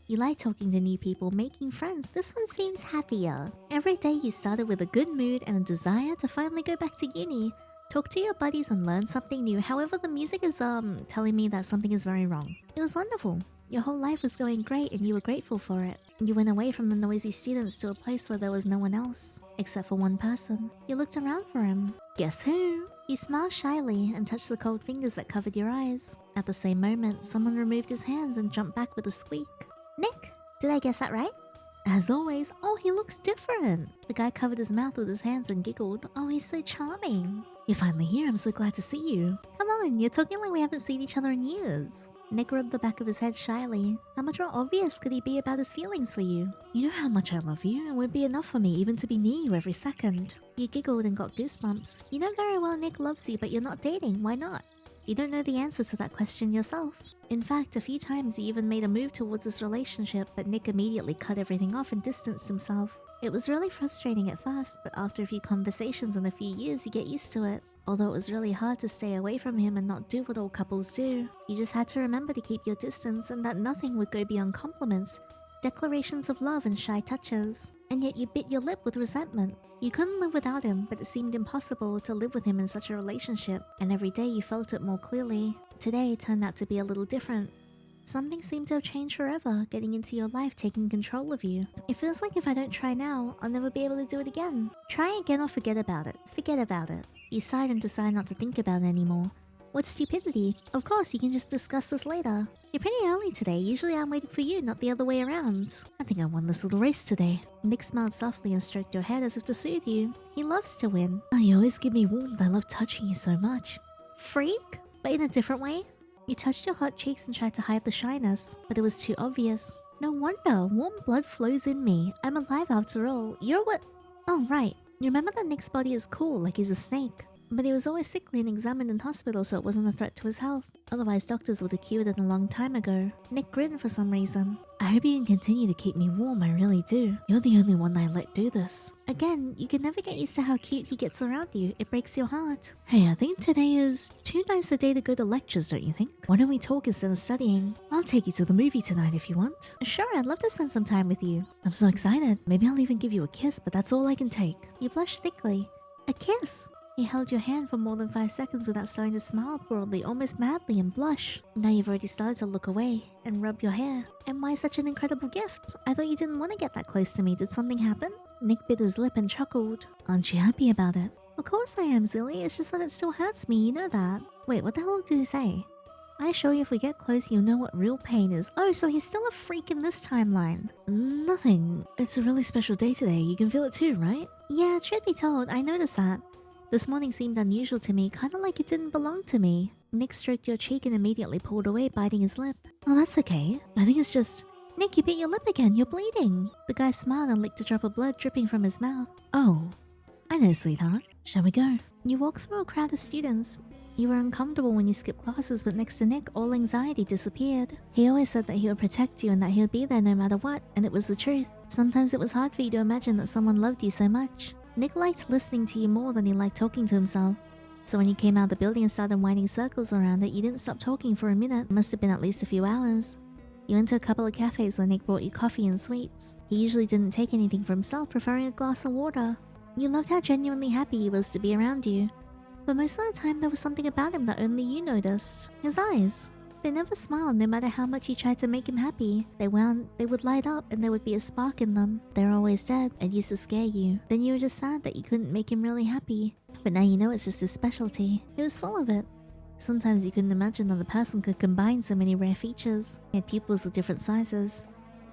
You like talking to new people, making friends. This one seems happier. Every day you started with a good mood and a desire to finally go back to uni. Talk to your buddies and learn something new. However, the music is telling me that something is very wrong. It was wonderful. Your whole life was going great and you were grateful for it. You went away from the noisy students to a place where there was no one else, except for one person. You looked around for him. Guess who? You smiled shyly and touched the cold fingers that covered your eyes. At the same moment, someone removed his hands and jumped back with a squeak. Nick, did I guess that right? As always, oh, he looks different. The guy covered his mouth with his hands and giggled. Oh, he's so charming. You're finally here, I'm so glad to see you. Come on, you're talking like we haven't seen each other in years. Nick rubbed the back of his head shyly. How much more obvious could he be about his feelings for you? You know how much I love you, and would be enough for me even to be near you every second. You giggled and got goosebumps. You know very well Nick loves you, but you're not dating. Why not? You don't know the answer to that question yourself. In fact, a few times you even made a move towards this relationship, but Nick immediately cut everything off and distanced himself. It was really frustrating at first, but after a few conversations and a few years, you get used to it. Although it was really hard to stay away from him and not do what all couples do. You just had to remember to keep your distance and that nothing would go beyond compliments, declarations of love and shy touches. And yet you bit your lip with resentment. You couldn't live without him, but it seemed impossible to live with him in such a relationship. And every day you felt it more clearly. Today turned out to be a little different. Something seemed to have changed forever, getting into your life, taking control of you. It feels like if I don't try now, I'll never be able to do it again. Try again or forget about it. Forget about it. You sighed and decided not to think about it anymore. What stupidity. Of course, you can just discuss this later. You're pretty early today. Usually I'm waiting for you, not the other way around. I think I won this little race today. Nick smiled softly and stroked your head as if to soothe you. He loves to win. Oh, you always give me warmth. I love touching you so much. Freak? But in a different way? You touched your hot cheeks and tried to hide the shyness, but it was too obvious. No wonder. Warm blood flows in me. I'm alive after all. You're what? Oh, right. You remember that Nick's body is cool, like he's a snake. But he was always sickly and examined in hospital, so it wasn't a threat to his health. Otherwise, doctors would have cured it a long time ago. Nick grinned for some reason. I hope you can continue to keep me warm, I really do. You're the only one I let do this. Again, you can never get used to how cute he gets around you. It breaks your heart. Hey, I think today is too nice a day to go to lectures, don't you think? Why don't we talk instead of studying? I'll take you to the movie tonight if you want. Sure, I'd love to spend some time with you. I'm so excited. Maybe I'll even give you a kiss, but that's all I can take. You blushed thickly. A kiss? He held your hand for more than 5 seconds without starting to smile broadly, almost madly, and blush. Now you've already started to look away and rub your hair. And why such an incredible gift? I thought you didn't want to get that close to me. Did something happen? Nick bit his lip and chuckled. Aren't you happy about it? Of course I am, Zilly. It's just that it still hurts me, you know that. Wait, what the hell did he say? I assure you if we get close, you'll know what real pain is. Oh, so he's still a freak in this timeline. Nothing. It's a really special day today. You can feel it too, right? Yeah, truth be told, I noticed that. This morning seemed unusual to me, kind of like it didn't belong to me. Nick stroked your cheek and immediately pulled away, biting his lip. Oh, that's okay. I think it's just... Nick, you bit your lip again. You're bleeding. The guy smiled and licked a drop of blood dripping from his mouth. Oh, I know, sweetheart. Shall we go? You walked through a crowd of students. You were uncomfortable when you skipped classes, but next to Nick, all anxiety disappeared. He always said that he would protect you and that he would be there no matter what, and it was the truth. Sometimes it was hard for you to imagine that someone loved you so much. Nick liked listening to you more than he liked talking to himself. So when you came out of the building and started winding circles around it, you didn't stop talking for a minute. It must have been at least a few hours. You went to a couple of cafes where Nick brought you coffee and sweets. He usually didn't take anything for himself, preferring a glass of water. You loved how genuinely happy he was to be around you. But most of the time there was something about him that only you noticed. His eyes. They never smiled no matter how much you tried to make him happy. They would light up and there would be a spark in them. They were always dead and used to scare you. Then you were just sad that you couldn't make him really happy. But now you know it's just his specialty. He was full of it. Sometimes you couldn't imagine that a person could combine so many rare features. He had pupils of different sizes.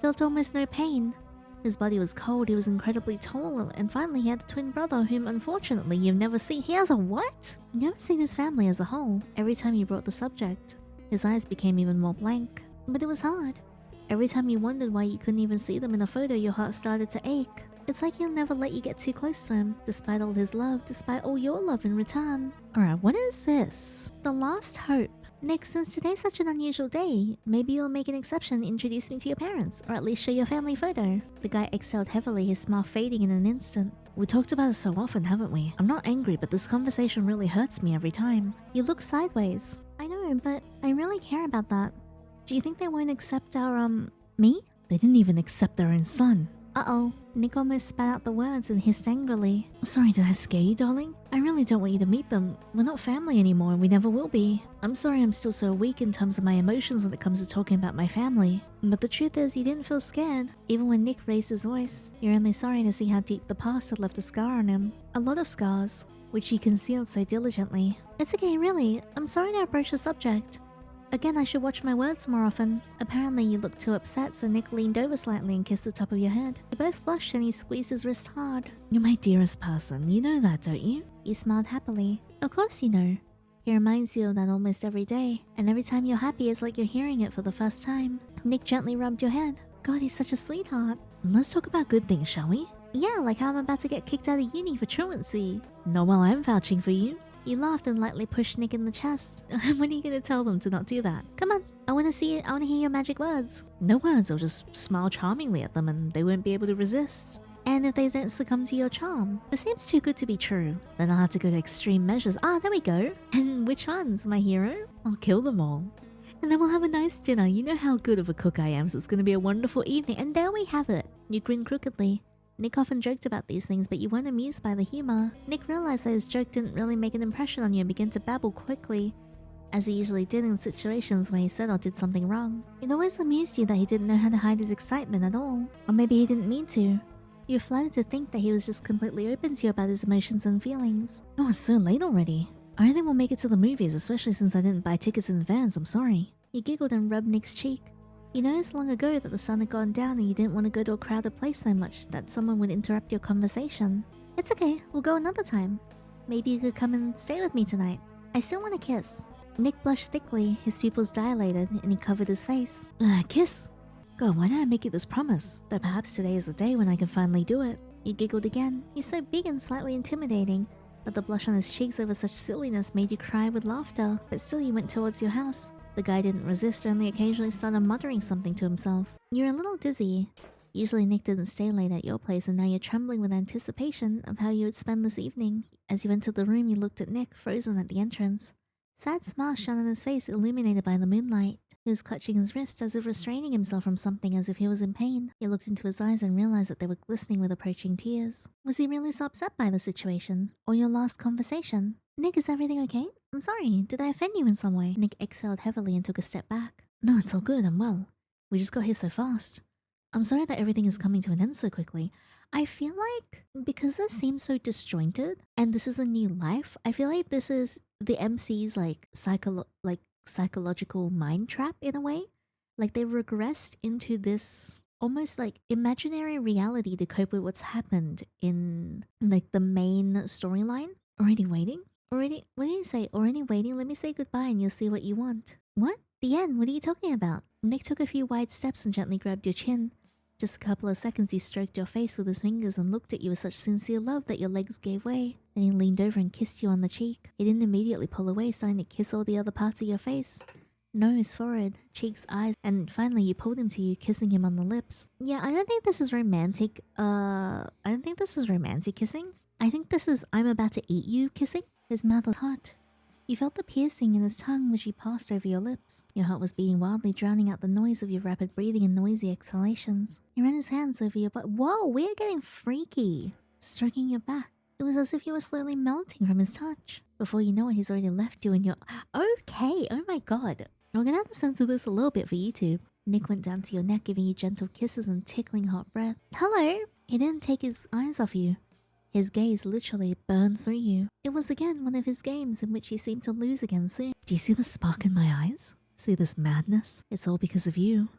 Felt almost no pain. His body was cold, he was incredibly tall, and finally he had a twin brother whom unfortunately you've never seen. He has a what? You've never seen his family as a whole. Every time you brought the subject, his eyes became even more blank. But it was hard. Every time you wondered why you couldn't even see them in a photo, your heart started to ache. It's like he'll never let you get too close to him, despite all his love, despite all your love in return. Alright, what is this? The Last Hope. Nick, since today's such an unusual day, maybe you'll make an exception and introduce me to your parents, or at least show your family photo. The guy exhaled heavily, his smile fading in an instant. We talked about it so often, haven't we? I'm not angry, but this conversation really hurts me every time. You look sideways. I know, know, but I really care about that. Do you think they won't accept our, me? They didn't even accept their own son. Uh-oh. Nick almost spat out the words and hissed angrily. Sorry, did I scare you, darling? I really don't want you to meet them. We're not family anymore and we never will be. I'm sorry I'm still so weak in terms of my emotions when it comes to talking about my family. But the truth is, you didn't feel scared, even when Nick raised his voice. You're only sorry to see how deep the past had left a scar on him. A lot of scars, which he concealed so diligently. It's okay, really. I'm sorry to approach the subject. Again, I should watch my words more often. Apparently, you looked too upset, so Nick leaned over slightly and kissed the top of your head. You both flushed and he squeezed his wrist hard. You're my dearest person, you know that, don't you? You smiled happily. Of course you know. He reminds you of that almost every day, and every time you're happy, it's like you're hearing it for the first time. Nick gently rubbed your head. God, he's such a sweetheart. Let's talk about good things, shall we? Yeah, like how I'm about to get kicked out of uni for truancy. Not while I'm vouching for you. You laughed and lightly pushed Nick in the chest. When are you gonna tell them to not do that? Come on, I wanna see it. I wanna hear your magic words. No words, I'll just smile charmingly at them and they won't be able to resist. And if they don't succumb to your charm? It seems too good to be true. Then I'll have to go to extreme measures. Ah, there we go. And which ones, my hero? I'll kill them all. And then we'll have a nice dinner. You know how good of a cook I am, so it's gonna be a wonderful evening. And there we have it. You grinned crookedly. Nick often joked about these things, but you weren't amused by the humor. Nick realized that his joke didn't really make an impression on you and began to babble quickly, as he usually did in situations where he said or did something wrong. It always amused you that he didn't know how to hide his excitement at all. Or maybe he didn't mean to. You were flattered to think that he was just completely open to you about his emotions and feelings. Oh, it's so late already. I don't think we'll make it to the movies, especially since I didn't buy tickets in advance, I'm sorry. You giggled and rubbed Nick's cheek. You noticed long ago that the sun had gone down and you didn't want to go to a crowded place so much that someone would interrupt your conversation. It's okay, we'll go another time. Maybe you could come and stay with me tonight. I still want to kiss. Nick blushed thickly, his pupils dilated, and he covered his face. Kiss? God, why did I make you this promise? That perhaps today is the day when I can finally do it. You giggled again. He's so big and slightly intimidating, but the blush on his cheeks over such silliness made you cry with laughter. But still you went towards your house. The guy didn't resist, only occasionally started muttering something to himself. You're a little dizzy. Usually Nick didn't stay late at your place, and now you're trembling with anticipation of how you would spend this evening. As you entered the room, you looked at Nick, frozen at the entrance. Sad smile shone on his face, illuminated by the moonlight. He was clutching his wrist as if restraining himself from something, as if he was in pain. You looked into his eyes and realized that they were glistening with approaching tears. Was he really so upset by the situation? Or your last conversation? Nick, is everything okay? I'm sorry, did I offend you in some way? Nick exhaled heavily and took a step back. No, it's all good, I'm well. We just got here so fast. I'm sorry that everything is coming to an end so quickly. I feel like, because this seems so disjointed, and this is a new life, I feel like this is the MC's psychological mind trap in a way. Like they regressed into this almost like imaginary reality to cope with what's happened in like the main storyline. Already waiting? Already, what do you say? Already waiting? Let me say goodbye and you'll see what you want. What? The end? What are you talking about? Nick took a few wide steps and gently grabbed your chin. Just a couple of seconds he stroked your face with his fingers and looked at you with such sincere love that your legs gave way. Then he leaned over and kissed you on the cheek. He didn't immediately pull away, starting to kiss all the other parts of your face. Nose, forehead, cheeks, eyes, and finally you pulled him to you, kissing him on the lips. Yeah, I don't think this is romantic. I don't think this is romantic kissing. I think this is I'm about to eat you kissing. His mouth was hot. You felt the piercing in his tongue which he passed over your lips. Your heart was beating wildly, drowning out the noise of your rapid breathing and noisy exhalations. He ran his hands over your butt. Whoa, we are getting freaky. Stroking your back. It was as if you were slowly melting from his touch. Before you know it, he's already left you and you're... Okay, oh my god. We're gonna have to censor this a little bit for YouTube. Nick went down to your neck, giving you gentle kisses and tickling hot breath. Hello! He didn't take his eyes off you. His gaze literally burned through you. It was again one of his games in which he seemed to lose again soon. Do you see the spark in my eyes? See this madness? It's all because of you.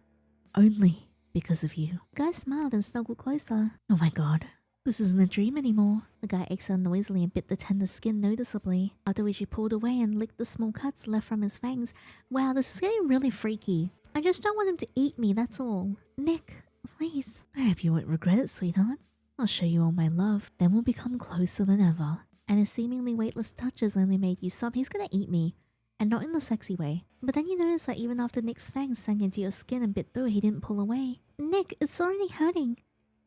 Only because of you. The guy smiled and snuggled closer. Oh my god. This isn't a dream anymore. The guy exhaled noisily and bit the tender skin noticeably, after which he pulled away and licked the small cuts left from his fangs. Wow, this is getting really freaky. I just don't want him to eat me, that's all. Nick, please. I hope you won't regret it, sweetheart. I'll show you all my love. Then we'll become closer than ever. And his seemingly weightless touches only made you sob. He's gonna eat me. And not in the sexy way. But then you notice that even after Nick's fangs sank into your skin and bit through, he didn't pull away. Nick, it's already hurting.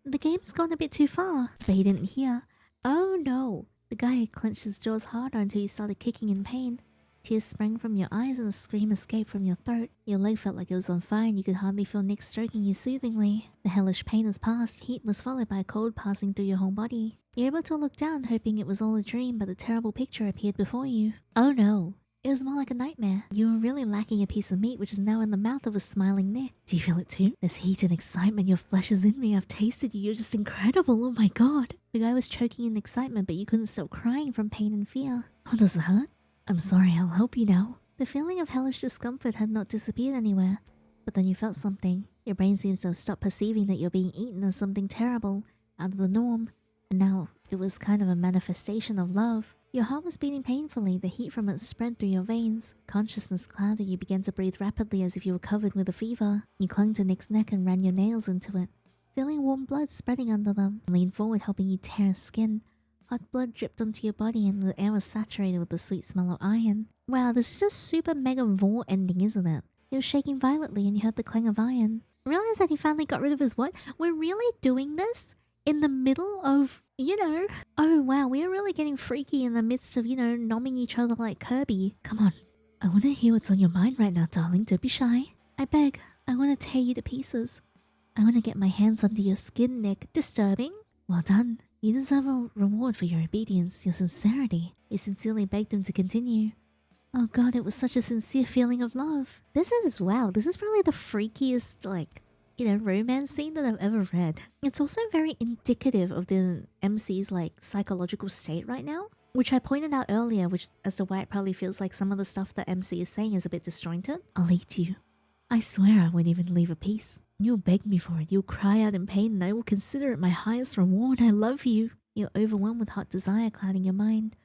The game's gone a bit too far. But he didn't hear. Oh no. The guy had clenched his jaws harder until he started kicking in pain. Tears sprang from your eyes and a scream escaped from your throat. Your leg felt like it was on fire and you could hardly feel Nick stroking you soothingly. The hellish pain has passed. Heat was followed by a cold passing through your whole body. You're able to look down, hoping it was all a dream, but the terrible picture appeared before you. Oh no. It was more like a nightmare. You were really lacking a piece of meat, which is now in the mouth of a smiling Nick. Do you feel it too? There's heat and excitement. Your flesh is in me. I've tasted you. You're just incredible. Oh my god. The guy was choking in excitement, but you couldn't stop crying from pain and fear. Oh, does it hurt? I'm sorry. I'll help you now. The feeling of hellish discomfort had not disappeared anywhere. But then you felt something. Your brain seems to have stopped perceiving that you're being eaten as something terrible, out of the norm. And now it was kind of a manifestation of love. Your heart was beating painfully, the heat from it spread through your veins. Consciousness clouded, you began to breathe rapidly as if you were covered with a fever. You clung to Nick's neck and ran your nails into it, feeling warm blood spreading under them. Leaned forward, helping you tear his skin. Hot blood dripped onto your body and the air was saturated with the sweet smell of iron. Wow, this is just super mega raw ending, isn't it? He was shaking violently and you heard the clang of iron. Realize that he finally got rid of his what? We're really doing this? In the middle of, oh wow, we are really getting freaky in the midst of, nomming each other like Kirby. Come on, I want to hear what's on your mind right now, darling. Don't be shy. I beg, I want to tear you to pieces. I want to get my hands under your skin, Nick. Disturbing? Well done. You deserve a reward for your obedience, your sincerity. You sincerely begged him to continue. Oh god, it was such a sincere feeling of love. This is probably the freakiest, romance scene that I've ever read. It's also very indicative of the MC's psychological state right now, which I pointed out earlier, which as to why it probably feels like some of the stuff that MC is saying is a bit disjointed. I'll eat you. I swear I won't even leave a piece. You'll beg me for it. You'll cry out in pain and I will consider it my highest reward. I love you. You're overwhelmed with hot desire clouding your mind.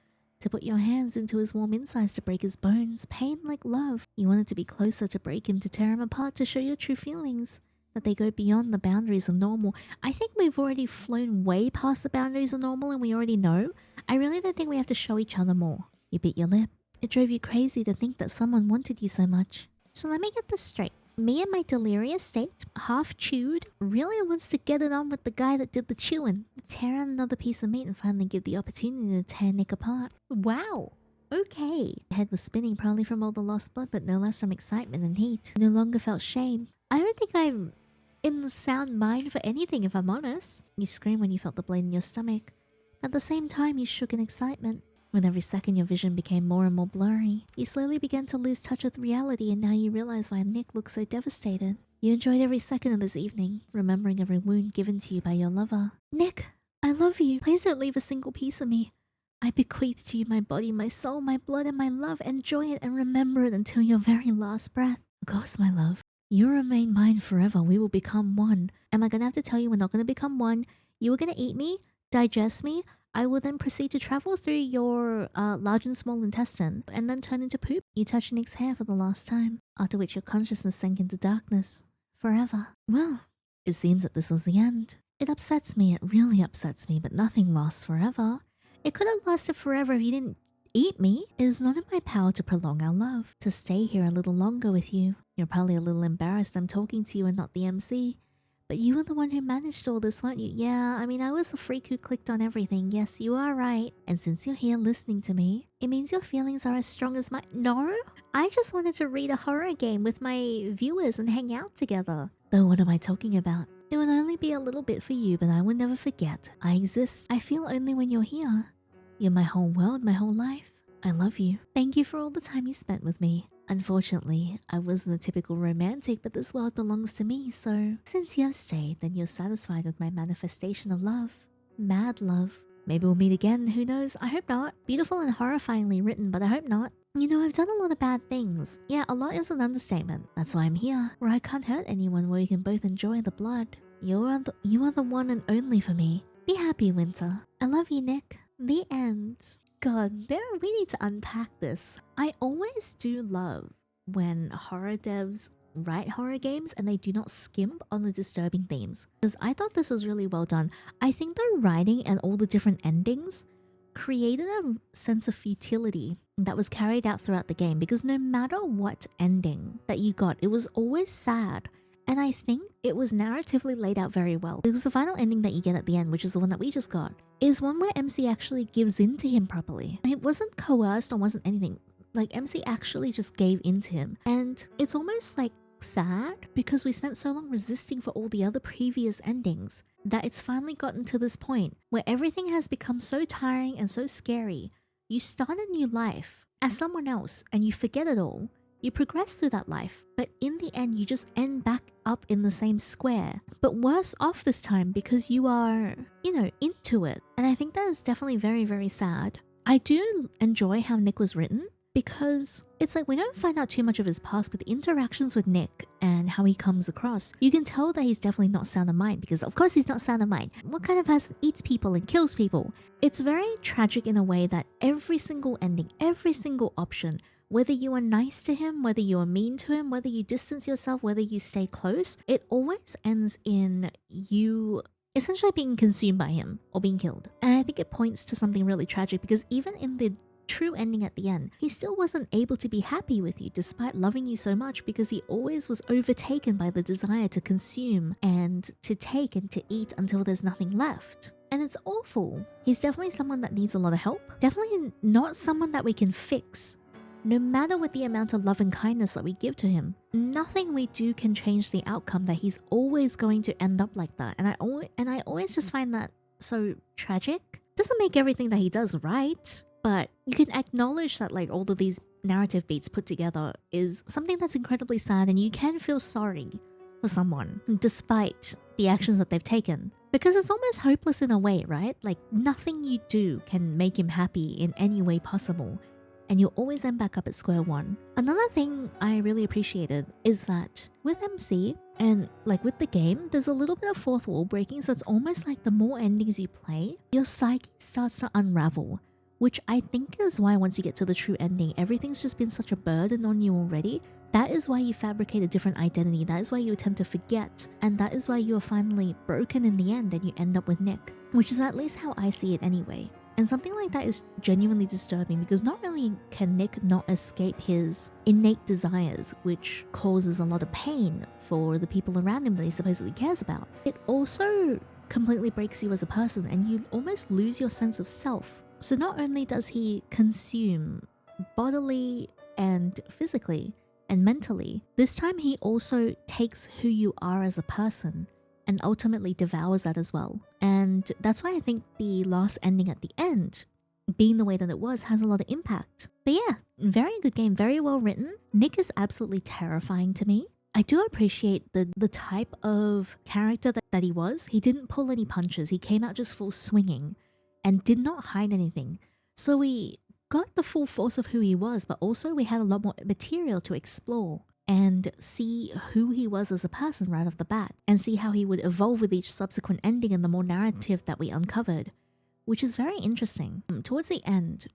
To put your hands into his warm insides to break his bones. Pain like love. You wanted to be closer to break him, to tear him apart, to show your true feelings. That they go beyond the boundaries of normal. I think we've already flown way past the boundaries of normal and we already know. I really don't think we have to show each other more. You bit your lip. It drove you crazy to think that someone wanted you so much. So let me get this straight. Me in my delirious state, half chewed, really wants to get it on with the guy that did the chewing. Tear out another piece of meat and finally give the opportunity to tear Nick apart. Wow. Okay. Your head was spinning probably from all the lost blood, but no less from excitement and heat. You no longer felt shame. I don't think I'm in the sound mind for anything, if I'm honest. You screamed when you felt the blade in your stomach. At the same time, you shook in excitement. With every second, your vision became more and more blurry. You slowly began to lose touch with reality, and now you realize why Nick looked so devastated. You enjoyed every second of this evening, remembering every wound given to you by your lover. Nick, I love you. Please don't leave a single piece of me. I bequeath to you my body, my soul, my blood, and my love. Enjoy it and remember it until your very last breath. Of course, my love. You remain mine forever. We will become one. Am I going to have to tell you we're not going to become one? You are going to eat me, digest me. I will then proceed to travel through your large and small intestine and then turn into poop. You touch Nick's hair for the last time, after which your consciousness sank into darkness. Forever. Well, it seems that this was the end. It upsets me. It really upsets me, but nothing lasts forever. It could have lasted forever if you didn't eat me. It is not in my power to prolong our love, to stay here a little longer with you. You're probably a little embarrassed I'm talking to you and not the MC. But you were the one who managed all this, weren't you? Yeah, I mean, I was the freak who clicked on everything. Yes, you are right. And since you're here listening to me, it means your feelings are as strong as my... No? I just wanted to read a horror game with my viewers and hang out together. Though what am I talking about? It would only be a little bit for you, but I will never forget. I exist. I feel only when you're here. You're my whole world, my whole life. I love you. Thank you for all the time you spent with me. Unfortunately, I wasn't a typical romantic, but this world belongs to me, so... Since you have stayed, then you're satisfied with my manifestation of love. Mad love. Maybe we'll meet again, who knows? I hope not. Beautiful and horrifyingly written, but I hope not. You know, I've done a lot of bad things. Yeah, a lot is an understatement. That's why I'm here, where I can't hurt anyone, where we can both enjoy the blood. You are the one and only for me. Be happy, Winter. I love you, Nick. The end. God, we need to unpack this. I always do love when horror devs write horror games and they do not skimp on the disturbing themes. Because I thought this was really well done. I think the writing and all the different endings created a sense of futility that was carried out throughout the game. Because no matter what ending that you got, it was always sad. And I think it was narratively laid out very well. Because the final ending that you get at the end, which is the one that we just got, is one where MC actually gives in to him properly. It wasn't coerced or wasn't anything. Like MC actually just gave in to him. And it's almost like sad because we spent so long resisting for all the other previous endings that it's finally gotten to this point where everything has become so tiring and so scary. You start a new life as someone else and you forget it all. You progress through that life, but in the end, you just end back up in the same square, but worse off this time because you are, into it. And I think that is definitely very, very sad. I do enjoy how Nick was written because it's like we don't find out too much of his past, but the interactions with Nick and how he comes across, you can tell that he's definitely not sound of mind because of course he's not sound of mind. What kind of person eats people and kills people? It's very tragic in a way that every single ending, every single option, whether you are nice to him, whether you are mean to him, whether you distance yourself, whether you stay close, it always ends in you essentially being consumed by him or being killed. And I think it points to something really tragic because even in the true ending at the end, he still wasn't able to be happy with you despite loving you so much because he always was overtaken by the desire to consume and to take and to eat until there's nothing left. And it's awful. He's definitely someone that needs a lot of help. Definitely not someone that we can fix. No matter what the amount of love and kindness that we give to him, nothing we do can change the outcome that he's always going to end up like that. And I always just find that so tragic. Doesn't make everything that he does right, but you can acknowledge that like all of these narrative beats put together is something that's incredibly sad, and you can feel sorry for someone despite the actions that they've taken. Because it's almost hopeless in a way, right? Like nothing you do can make him happy in any way possible. And you'll always end back up at square one. Another thing I really appreciated is that with MC and like with the game, there's a little bit of fourth wall breaking, so it's almost like the more endings you play, your psyche starts to unravel, which I think is why once you get to the true ending, everything's just been such a burden on you already. That is why you fabricate a different identity, that is why you attempt to forget, and that is why you are finally broken in the end and you end up with Nick, which is at least how I see it anyway. And something like that is genuinely disturbing because not only can Nick not escape his innate desires, which causes a lot of pain for the people around him that he supposedly cares about, it also completely breaks you as a person and you almost lose your sense of self. So not only does he consume bodily and physically and mentally, this time he also takes who you are as a person and ultimately devours that as well. And that's why I think the last ending at the end, being the way that it was, has a lot of impact. But yeah, very good game, very well written. Nick is absolutely terrifying to me. I do appreciate the type of character that he was. He didn't pull any punches. He came out just full swinging and did not hide anything. So we got the full force of who he was, but also we had a lot more material to explore and see who he was as a person right off the bat, and see how he would evolve with each subsequent ending and the more narrative that we uncovered, which is very interesting. Towards the end,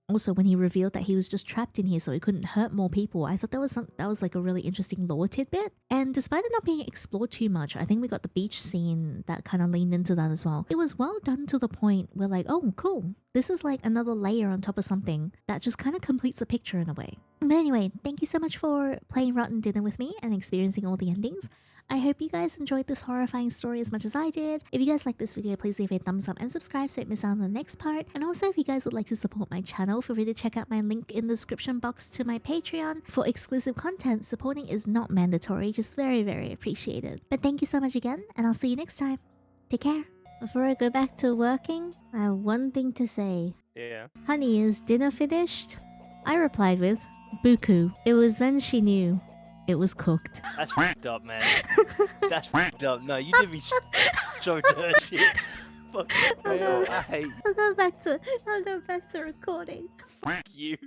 also when he revealed that he was just trapped in here so he couldn't hurt more people, I thought that was like a really interesting lore tidbit. And despite it not being explored too much, I think we got the beach scene that kind of leaned into that as well. It was well done to the point where like, oh cool, this is like another layer on top of something that just kind of completes the picture in a way. But anyway, thank you so much for playing Rotten Dinner with me and experiencing all the endings. I hope you guys enjoyed this horrifying story as much as I did. If you guys like this video, please leave a thumbs up and subscribe so you don't miss out on the next part. And also, if you guys would like to support my channel, feel free to check out my link in the description box to my Patreon for exclusive content. Supporting is not mandatory, just very, very appreciated. But thank you so much again, and I'll see you next time. Take care. Before I go back to working, I have one thing to say. Yeah. Honey, is dinner finished? I replied with, Buku. It was then she knew. It was cooked. That's fucked up, man. That's fucked up. No, you did me so dirty. Fuck you. I hate you. I'll go back to recording. Fuck you.